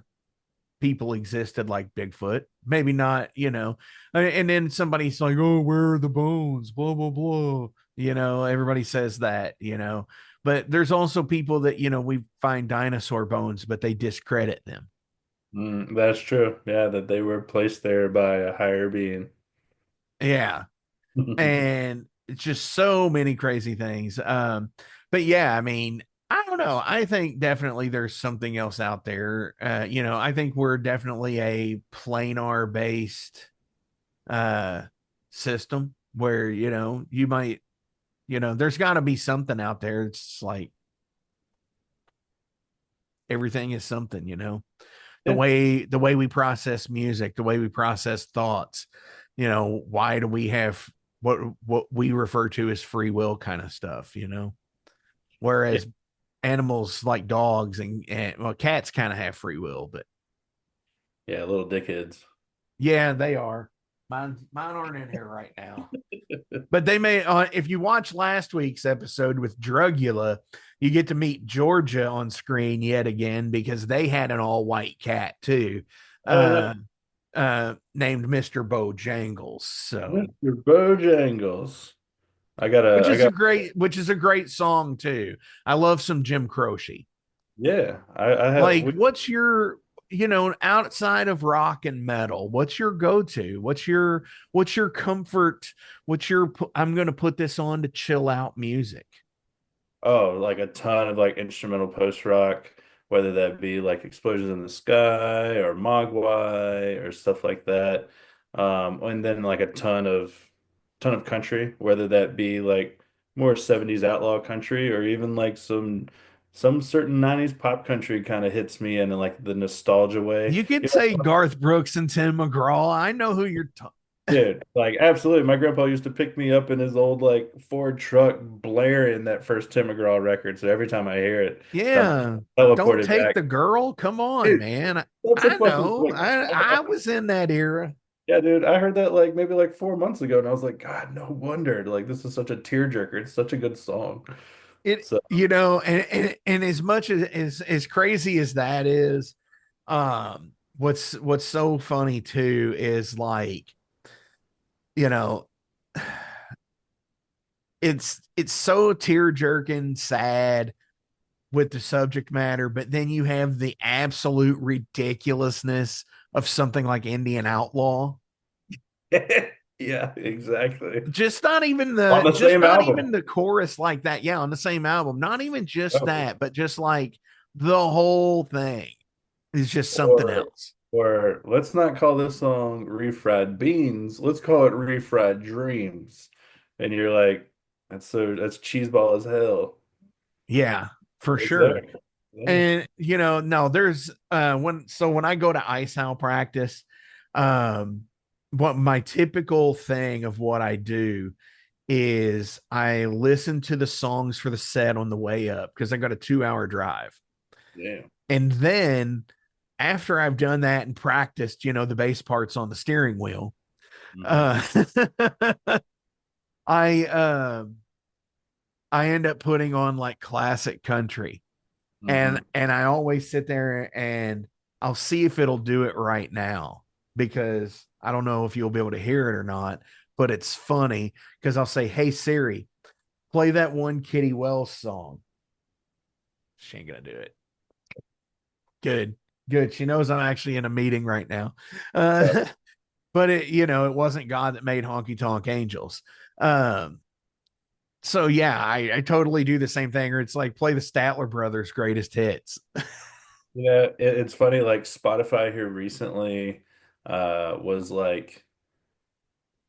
people existed like Bigfoot. Maybe not, and then somebody's like, oh, where are the bones? Blah, blah, blah. Everybody says that, but there's also people that, we find dinosaur bones, but they discredit them. that's true. Yeah, that they were placed there by a higher being. Yeah. And it's just so many crazy things. But yeah, I mean, I don't know. I think definitely there's something else out there. I think we're definitely a planar based uh system where you might there's got to be something out there. It's like everything is something, Yeah. the way we process music, the way we process thoughts. Why do we have what we refer to as free will kind of stuff, Yeah. whereas animals like dogs and well, cats kind of have free will, but Yeah, little dickheads. yeah, they are. Mine aren't in here right now. But they may, if you watch last week's episode with Drugula, you get to meet Georgia on screen yet again because they had an all white cat too, Oh yeah, named Mr. Bojangles. So, Mr. Bojangles. which is a great song too. I love some Jim Croce. Yeah, I have. Like, what's your, outside of rock and metal, what's your go-to? What's your comfort? I'm going to put this on to chill out music. Oh, like a ton of like instrumental post rock, whether that be like Explosions in the Sky or Mogwai or stuff like that. And then like a ton of country, whether that be like more 70s outlaw country or even like some certain 90s pop country kind of hits me in like the nostalgia way. You could You say Garth Brooks and Tim McGraw. I know who you're talking. Dude, like absolutely. My grandpa used to pick me up in his old like Ford truck blaring that first Tim McGraw record. So every time I hear it, I'm Yeah. Don't teleported take back. the girl. Come on, Dude, man. that's a I fucking know. like I was in that era. yeah, dude. I heard that like maybe like 4 months ago, and I was like, God, no wonder. Like this is such a tearjerker. It's such a good song. It, So and as much as crazy as that is, what's so funny too is like, you know, it's so tear jerking, sad with the subject matter, but then you have the absolute ridiculousness of something like Indian Outlaw. yeah, exactly. On the Just same not album. even the chorus like that. Yeah, on the same album. Not even just Oh, that, but just like the whole thing is just something or else. or let's not call this song refried beans. Let's call it refried dreams. And you're like, that's cheeseball as hell. Yeah, for It's sure. there. Yeah. And no, there's when I go to ice house practice, um what my typical thing of what I do is I listen to the songs for the set on the way up because I got a 2 hour drive. Yeah. And then after I've done that and practiced, the bass parts on the steering wheel, Hmm. uh I I end up putting on like classic country. And Hmm. I always sit there and I'll see if it'll do it right now because I don't know if you'll be able to hear it or not, but it's funny because I'll say, "Hey Siri, play that one Kitty Wells song." She ain't gonna do it. Good, good. She knows I'm actually in a meeting right now. Uh, but it wasn't God that made Honky Tonk Angels. Um, so yeah, I totally do the same thing, or it's like play the Statler Brothers greatest hits. Yeah, it's funny. Like Spotify here recently, was like,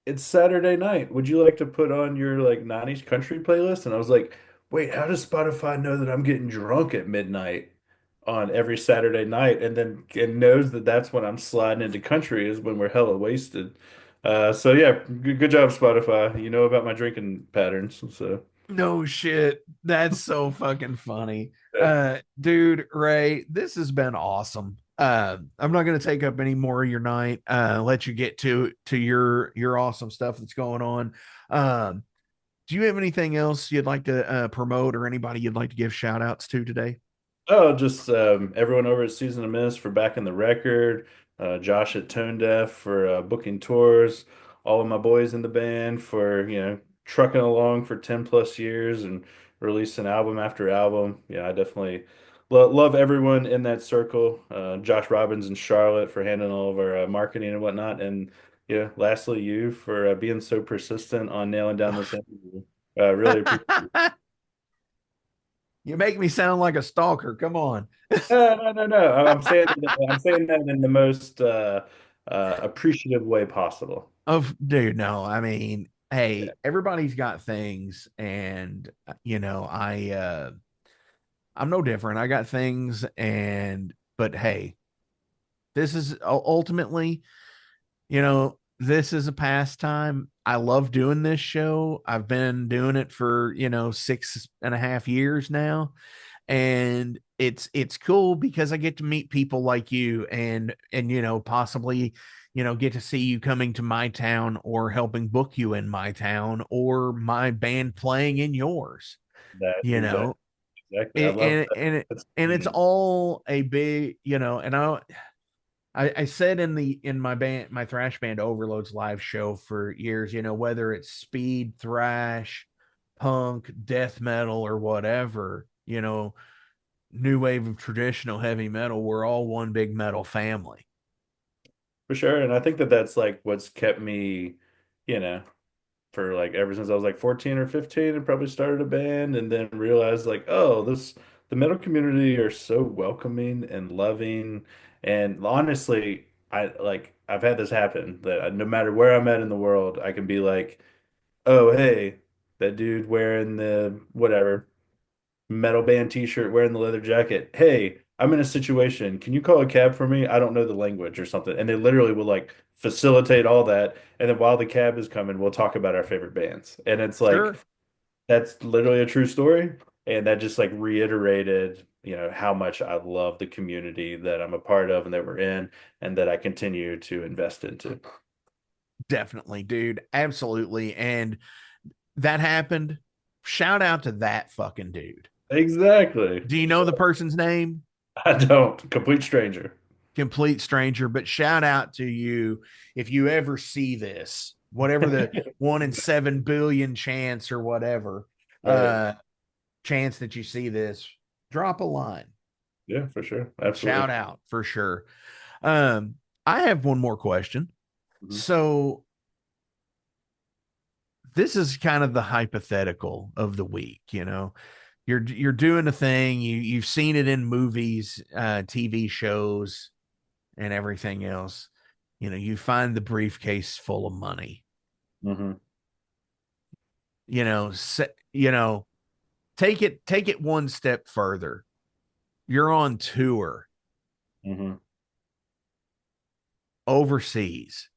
it's Saturday night. Would you like to put on your like 90s country playlist? And I was like, wait, how does Spotify know that I'm getting drunk at midnight on every Saturday night? And then it knows that that's when I'm sliding into country is when we're hella wasted. So yeah, good job, Spotify. You know about my drinking patterns. So No shit. That's so fucking funny. yeah. Dude, Ray, this has been awesome. I'm not gonna take up any more of your night. Let you get to your awesome stuff that's going on. Um, do you have anything else you'd like to promote or anybody you'd like to give shout outs to today? Oh, just everyone over at Season of Mist for backing the record, Josh at Tone Deaf for booking tours, all of my boys in the band for, trucking along for 10 plus years and releasing album after album. Yeah, I definitely love everyone in that circle. Josh Robbins and Charlotte for handling all of our marketing and whatnot. And yeah, lastly, you for being so persistent on nailing down this interview. Really appreciate. You make me sound like a stalker. Come on. No, no, no, no. I'm saying that in the most appreciative way possible. Of dude, no, I mean, Yeah. hey, everybody's got things, and I'm no different. I got things, but hey, this is ultimately, this is a pastime. I love doing this show. I've been doing it for 6.5 years now, and it's cool because I get to meet people like you, and possibly get to see you coming to my town or helping book you in my town or my band playing in yours, That's you exactly know, exactly. I and love and that. and, it, That's and it's community. all a big, and I said in my band, my thrash band Overload's live show for years, whether it's speed, thrash, punk, death metal, or whatever, new wave of traditional heavy metal, we're all one big metal family. For sure. And I think that that's like what's kept me, you know, for like ever since I was like 14 or 15 and probably started a band and then realized like, oh, the metal community are so welcoming and loving. And honestly, I've had this happen that no matter where I'm at in the world, I can be like, oh, hey, that dude wearing the whatever metal band t-shirt wearing the leather jacket. Hey, I'm in a situation. Can you call a cab for me? I don't know the language or something. And they literally will like facilitate all that. And then while the cab is coming, we'll talk about our favorite bands. And it's like Sure. that's literally a true story. And that just like reiterated, how much I love the community that I'm a part of and that we're in and that I continue to invest into. Definitely, dude. Absolutely. And that happened. Shout out to that fucking dude. Exactly. Do you know the person's name? I don't. Complete stranger. Complete stranger, but shout out to you if you ever see this, whatever the 1 in 7 billion chance or whatever Right. chance that you see this, drop a line. Yeah, for sure. Shout Absolutely. out for sure. Um, I have one more question. Mhm. So this is kind of the hypothetical of the week, You're doing a thing, you've seen it in movies, TV shows, and everything else. You find the briefcase full of money. Mhm. You know, se- you know, take it one step further. You're on tour Mhm. overseas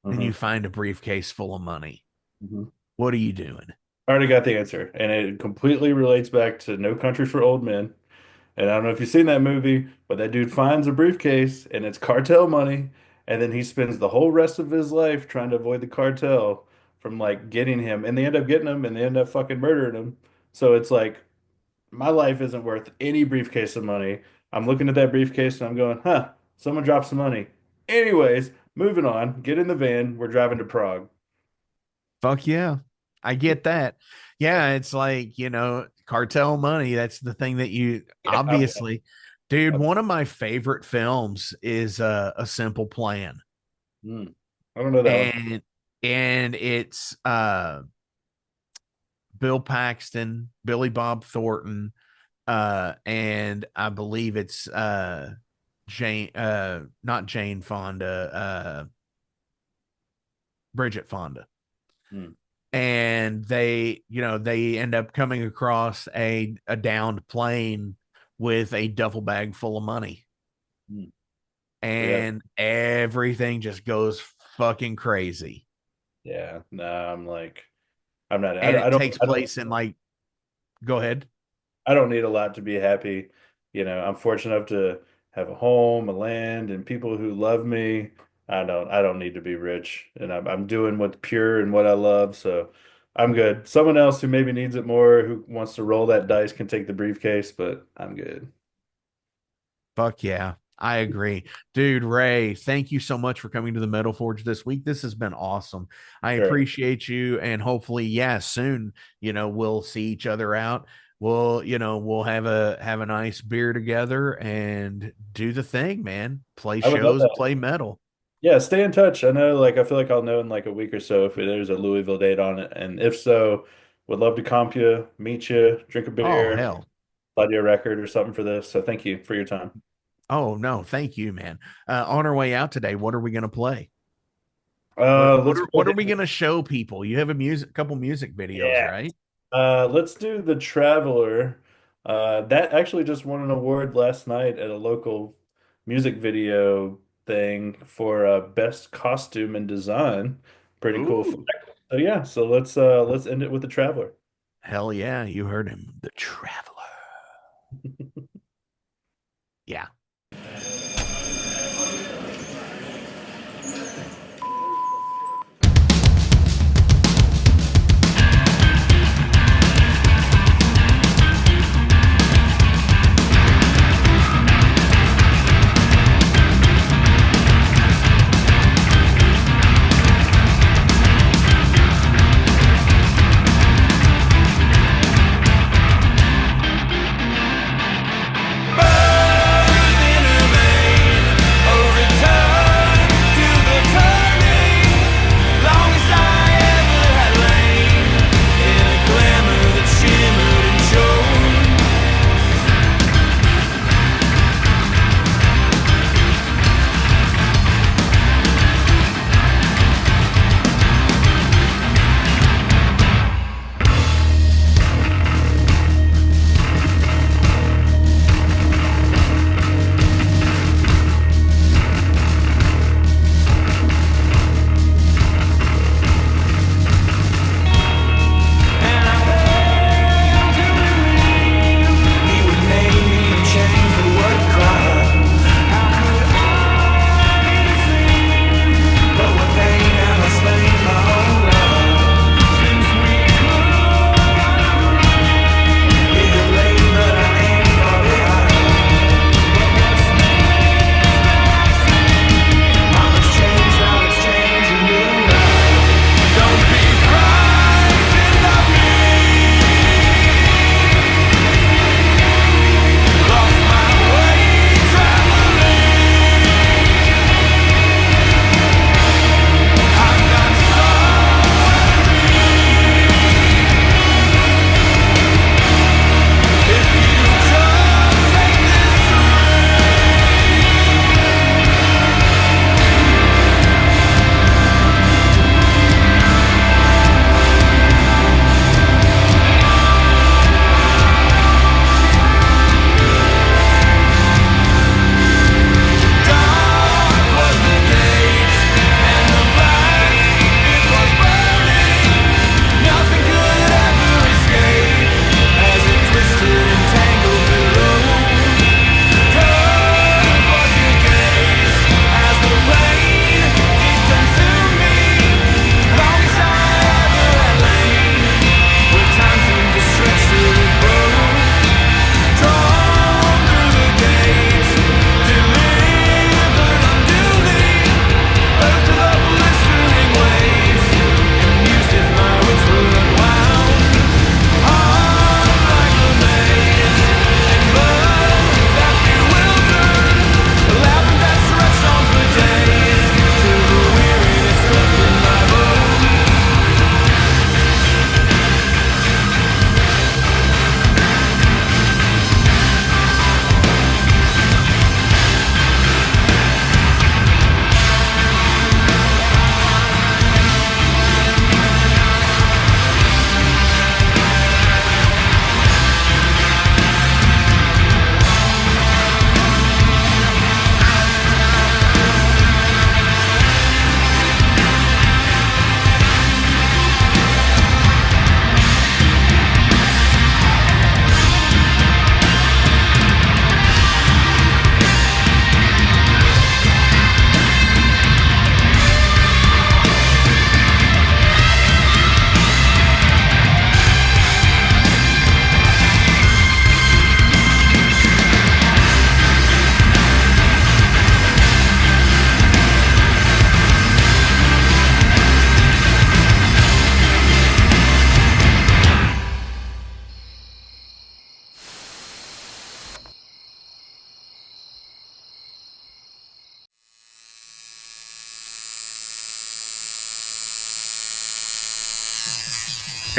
and you Mhm. find a briefcase full of money. Mhm. What are you doing? I already got the answer, and it completely relates back to No Country for Old Men. And I don't know if you've seen that movie, but that dude finds a briefcase and it's cartel money, and then he spends the whole rest of his life trying to avoid the cartel from like getting him, and they end up getting him, and they end up fucking murdering him. So it's like my life isn't worth any briefcase of money. I'm looking at that briefcase and I'm going, huh, someone dropped some money. Anyways, moving on. Get in the van. We're driving to Prague. Fuck yeah. I get that. Yeah, it's like, cartel money. That's the thing that you Yeah, obviously, dude, I'm- one of my favorite films is A Simple Plan. hmm. I don't know that one. And it's Bill Paxton, Billy Bob Thornton, and I believe it's Jane not Jane Fonda, Bridget Fonda. Hmm. And they end up coming across a downed plane with a duffel bag full of money, Hmm. Yeah, and everything just goes fucking crazy. yeah. No, I'm like, I'm not. And it I don't. takes I don't. place in like, go ahead. I don't need a lot to be happy. I'm fortunate enough to have a home, a land, and people who love me. I don't need to be rich, and I'm doing what's pure and what I love, so I'm good. Someone else who maybe needs it more, who wants to roll that dice, can take the briefcase, but I'm good. Fuck yeah. I agree. Dude, Ray, thank you so much for coming to the Metal Forge this week. This has been awesome. I Sure. appreciate you. And hopefully, yeah, soon, we'll see each other out. We'll have a nice beer together and do the thing, man. Play I would love shows, that. play metal. Yeah, stay in touch. I know, like, I feel like I'll know in like a week or so if there's a Louisville date on it, and if so, would love to comp you, meet you, drink a Oh, beer, hell. slide you a record or something for this. So thank you for your time. Oh, no, thank you, man. On our way out today, what are we gonna play? What Let's are go what are ahead. we gonna show people? You have couple music videos, Yeah. right? Let's do The Traveler. That actually just won an award last night at a local music video thing for best costume and design. Pretty cool fact. Ooh. So yeah, so let's end it with The Traveler. Hell yeah, you heard him. The Traveler. Yeah.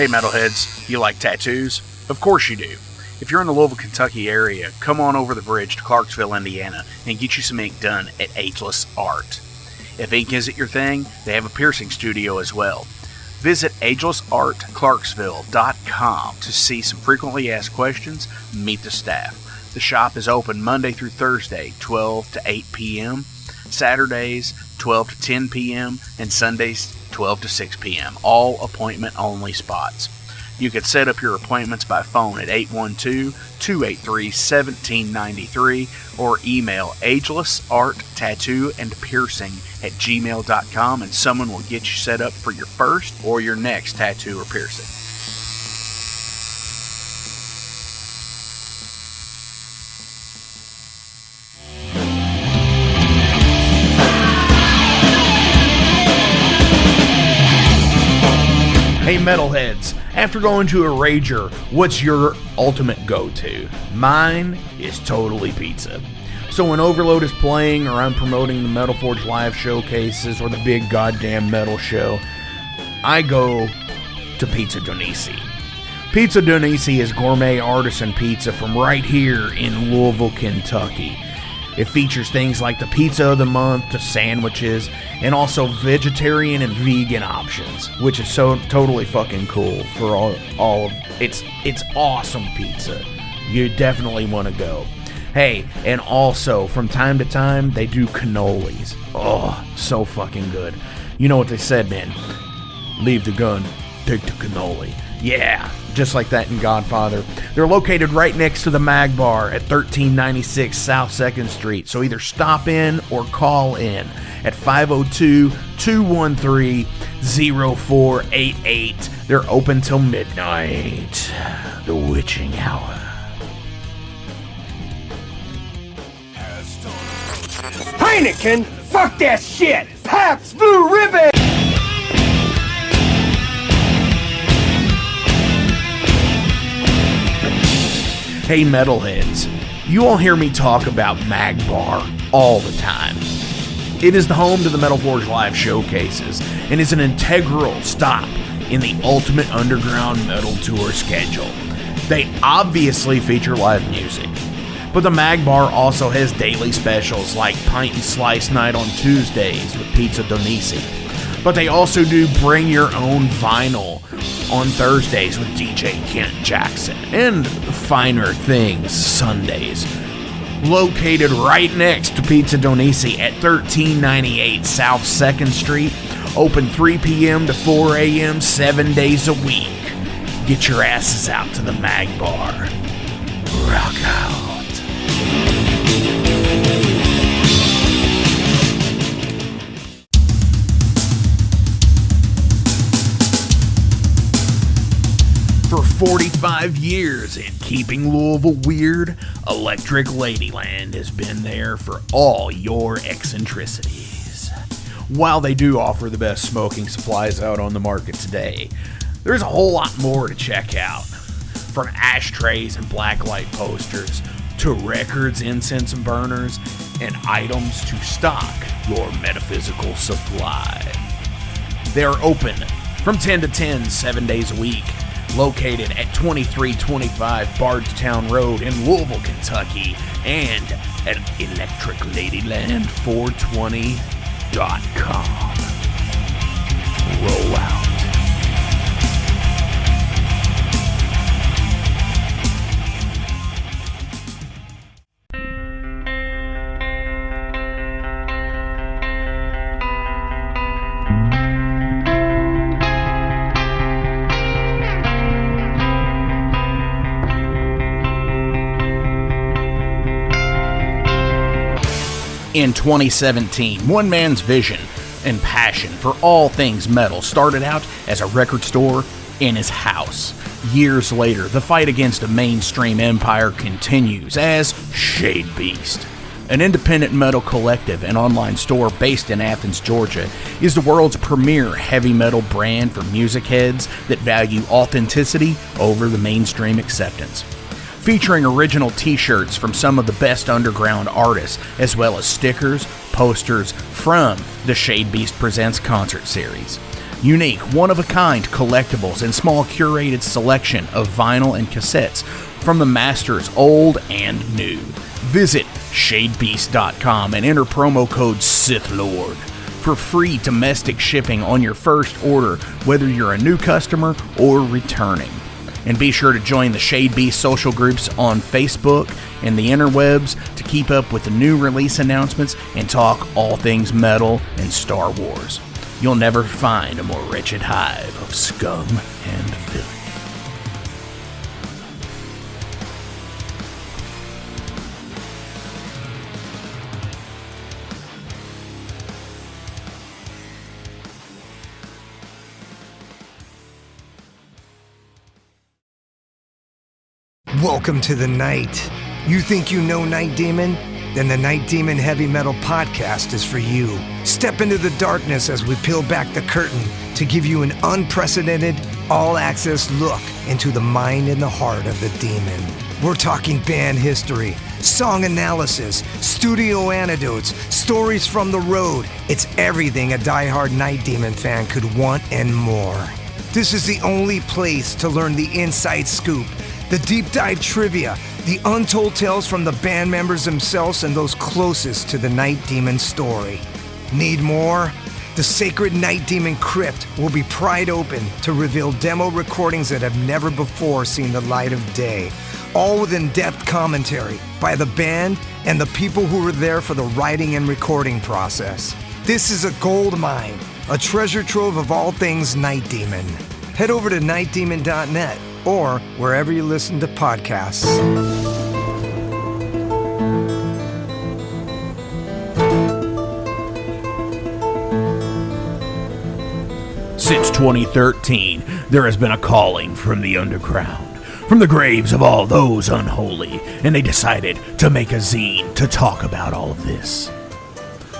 Hey metalheads, you like tattoos? Of course you do. If you're in the Louisville, Kentucky area, come on over the bridge to Clarksville, Indiana, and get you some ink done at Ageless Art. If ink isn't your thing, they have a piercing studio as well. Visit agelessartclarksville.com to see some frequently asked questions, meet the staff. The shop is open Monday through Thursday, 12 to 8 p.m., Saturdays, 12 to 10 p.m., and Sundays, 12 to 6 p.m., all appointment-only spots. You can set up your appointments by phone at 812-283-1793 or email agelessarttattoooandpiercing@gmail.com and someone will get you set up for your first or your next tattoo or piercing. Hey metalheads, after going to a rager, what's your ultimate go-to? Mine is totally pizza. So when Overload is playing or I'm promoting the Metal Forge live showcases or the big goddamn metal show, I go to Pizza Donisi. Pizza Donisi is gourmet artisan pizza from right here in Louisville, Kentucky. It features things like the pizza of the month, the sandwiches, and also vegetarian and vegan options, which is so totally fucking cool for all of it's awesome pizza. You definitely want to go. Hey, and also from time to time they do cannolis. Oh, so fucking good. You know what they said, man? Leave the gun, take the cannoli. Yeah, just like that in Godfather. They're located right next to the Mag Bar at 1396 South 2nd Street. So either stop in or call in at 502-213-0488. They're open till midnight. The witching hour. Heineken? Fuck that shit! Pabst Blue Ribbon! Hey metalheads, you all hear me talk about Mag Bar all the time. It is the home to the Metal Forge live showcases and is an integral stop in the ultimate underground metal tour schedule. They obviously feature live music, but the Mag Bar also has daily specials like Pint and Slice Night on Tuesdays with Pizza Donisi. But they also do Bring Your Own Vinyl on Thursdays with DJ Kent Jackson, and Finer Things Sundays. Located right next to Pizza Donisi at 1398 South 2nd Street, open 3 p.m. to 4 a.m. 7 days a week. Get your asses out to the Mag Bar. Rock out. For 45 years and keeping Louisville weird, Electric Ladyland has been there for all your eccentricities. While they do offer the best smoking supplies out on the market today, there's a whole lot more to check out. From ashtrays and blacklight posters, to records, incense and burners, and items to stock your metaphysical supply. They're open from 10 to 10, 7 days a week. Located at 2325 Bardstown Road in Louisville, Kentucky, and at electricladyland420.com. Roll out. In 2017, one man's vision and passion for all things metal started out as a record store in his house. Years later, the fight against a mainstream empire continues as Shade Beast. An independent metal collective and online store based in Athens, Georgia, is the world's premier heavy metal brand for music heads that value authenticity over the mainstream acceptance. Featuring original t-shirts from some of the best underground artists, as well as stickers, posters from the Shade Beast Presents concert series. Unique, one-of-a-kind collectibles and small curated selection of vinyl and cassettes from the masters old and new. Visit shadebeast.com and enter promo code SithLord for free domestic shipping on your first order, whether you're a new customer or returning. And be sure to join the Shade Beast social groups on Facebook and the interwebs to keep up with the new release announcements and talk all things metal and Star Wars. You'll never find a more wretched hive of scum and filth. Welcome to the night. You think you know Night Demon? Then the Night Demon Heavy Metal Podcast is for you. Step into the darkness as we peel back the curtain to give you an unprecedented, all-access look into the mind and the heart of the demon. We're talking band history, song analysis, studio anecdotes, stories from the road. It's everything a diehard Night Demon fan could want and more. This is the only place to learn the inside scoop, the deep dive trivia, the untold tales from the band members themselves and those closest to the Night Demon story. Need more? The sacred Night Demon Crypt will be pried open to reveal demo recordings that have never before seen the light of day, all with in-depth commentary by the band and the people who were there for the writing and recording process. This is a gold mine, a treasure trove of all things Night Demon. Head over to nightdemon.net or wherever you listen to podcasts. Since 2013, there has been a calling from the underground, from the graves of all those unholy, and they decided to make a zine to talk about all of this.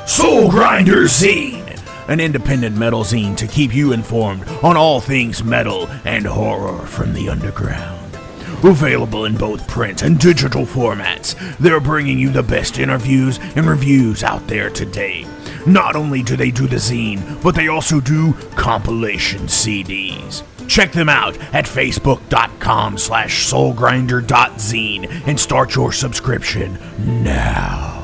Soul Grinder Zine! An independent metal zine to keep you informed on all things metal and horror from the underground. Available in both print and digital formats, they're bringing you the best interviews and reviews out there today. Not only do they do the zine, but they also do compilation CDs. Check them out at facebook.com/soulgrinder.zine and start your subscription now.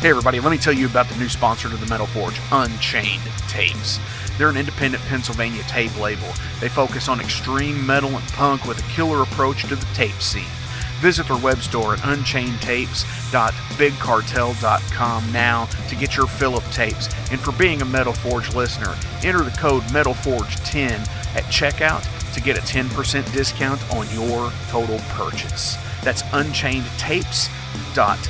Hey everybody, let me tell you about the new sponsor to the Metal Forge, Unchained Tapes. They're an independent Pennsylvania tape label. They focus on extreme metal and punk with a killer approach to the tape scene. Visit their web store at unchainedtapes.bigcartel.com now to get your fill of tapes. And for being a Metal Forge listener, enter the code METALFORGE10 at checkout to get a 10% discount on your total purchase. That's unchainedtapes.bigcartel.com.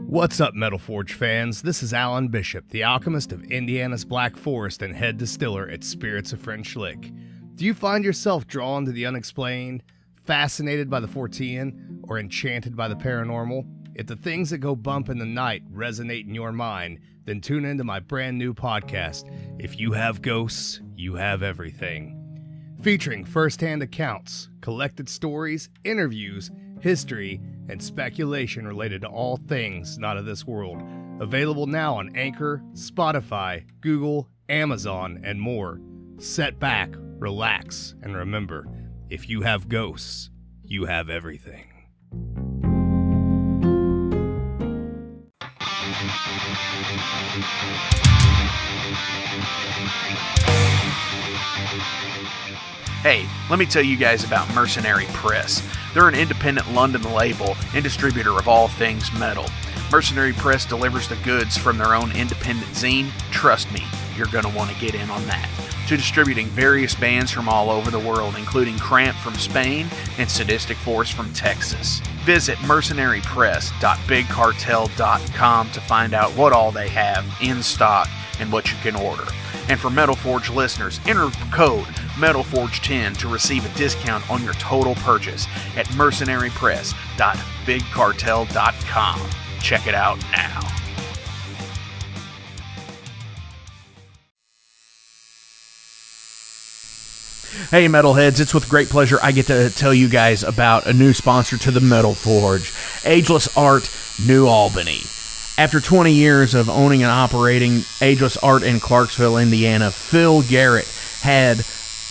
What's up, Metal Forge fans? This is Alan Bishop, the alchemist of Indiana's Black Forest and head distiller at Spirits of French Lick. Do you find yourself drawn to the unexplained, fascinated by the Fortean, or enchanted by the paranormal? If the things that go bump in the night resonate in your mind, then tune into my brand new podcast, If You Have Ghosts, You Have Everything. Featuring first-hand accounts, collected stories, interviews, history, and speculation related to all things not of this world. Available now on Anchor, Spotify, Google, Amazon, and more. Set back, relax, and remember, if you have ghosts, you have everything. Hey, let me tell you guys about Mercenary Press. They're an independent London label and distributor of all things metal. Mercenary Press delivers the goods from their own independent zine. Trust me, you're going to want to get in on that. To distributing various bands from all over the world, including Cramp from Spain and Sadistic Force from Texas. Visit mercenarypress.bigcartel.com to find out what all they have in stock and what you can order. And for Metal Forge listeners, enter code MetalForge10 to receive a discount on your total purchase at mercenarypress.bigcartel.com. Check it out now. Hey Metalheads, it's with great pleasure I get to tell you guys about a new sponsor to the Metal Forge, Ageless Art, New Albany. After 20 years of owning and operating Ageless Art in Clarksville, Indiana, Phil Garrett had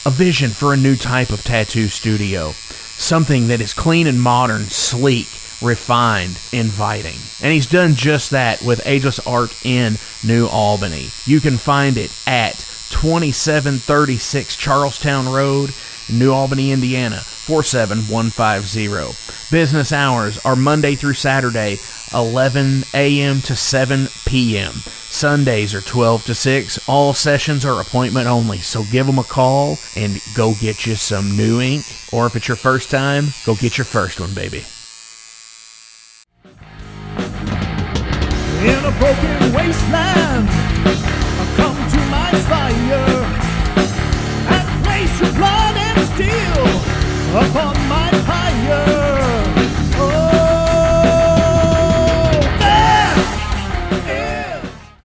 a vision for a new type of tattoo studio. Something that is clean and modern, sleek, refined, inviting. And he's done just that with Ageless Art in New Albany. You can find it at 2736 Charlestown Road, New Albany, Indiana, 47150. Business hours are Monday through Saturday, 11 a.m. to 7 p.m. Sundays are 12 to 6. All sessions are appointment only, so give them a call and go get you some new ink. Or if it's your first time, go get your first one, baby. In a broken wasteland, come to my fire and place your blood and steel upon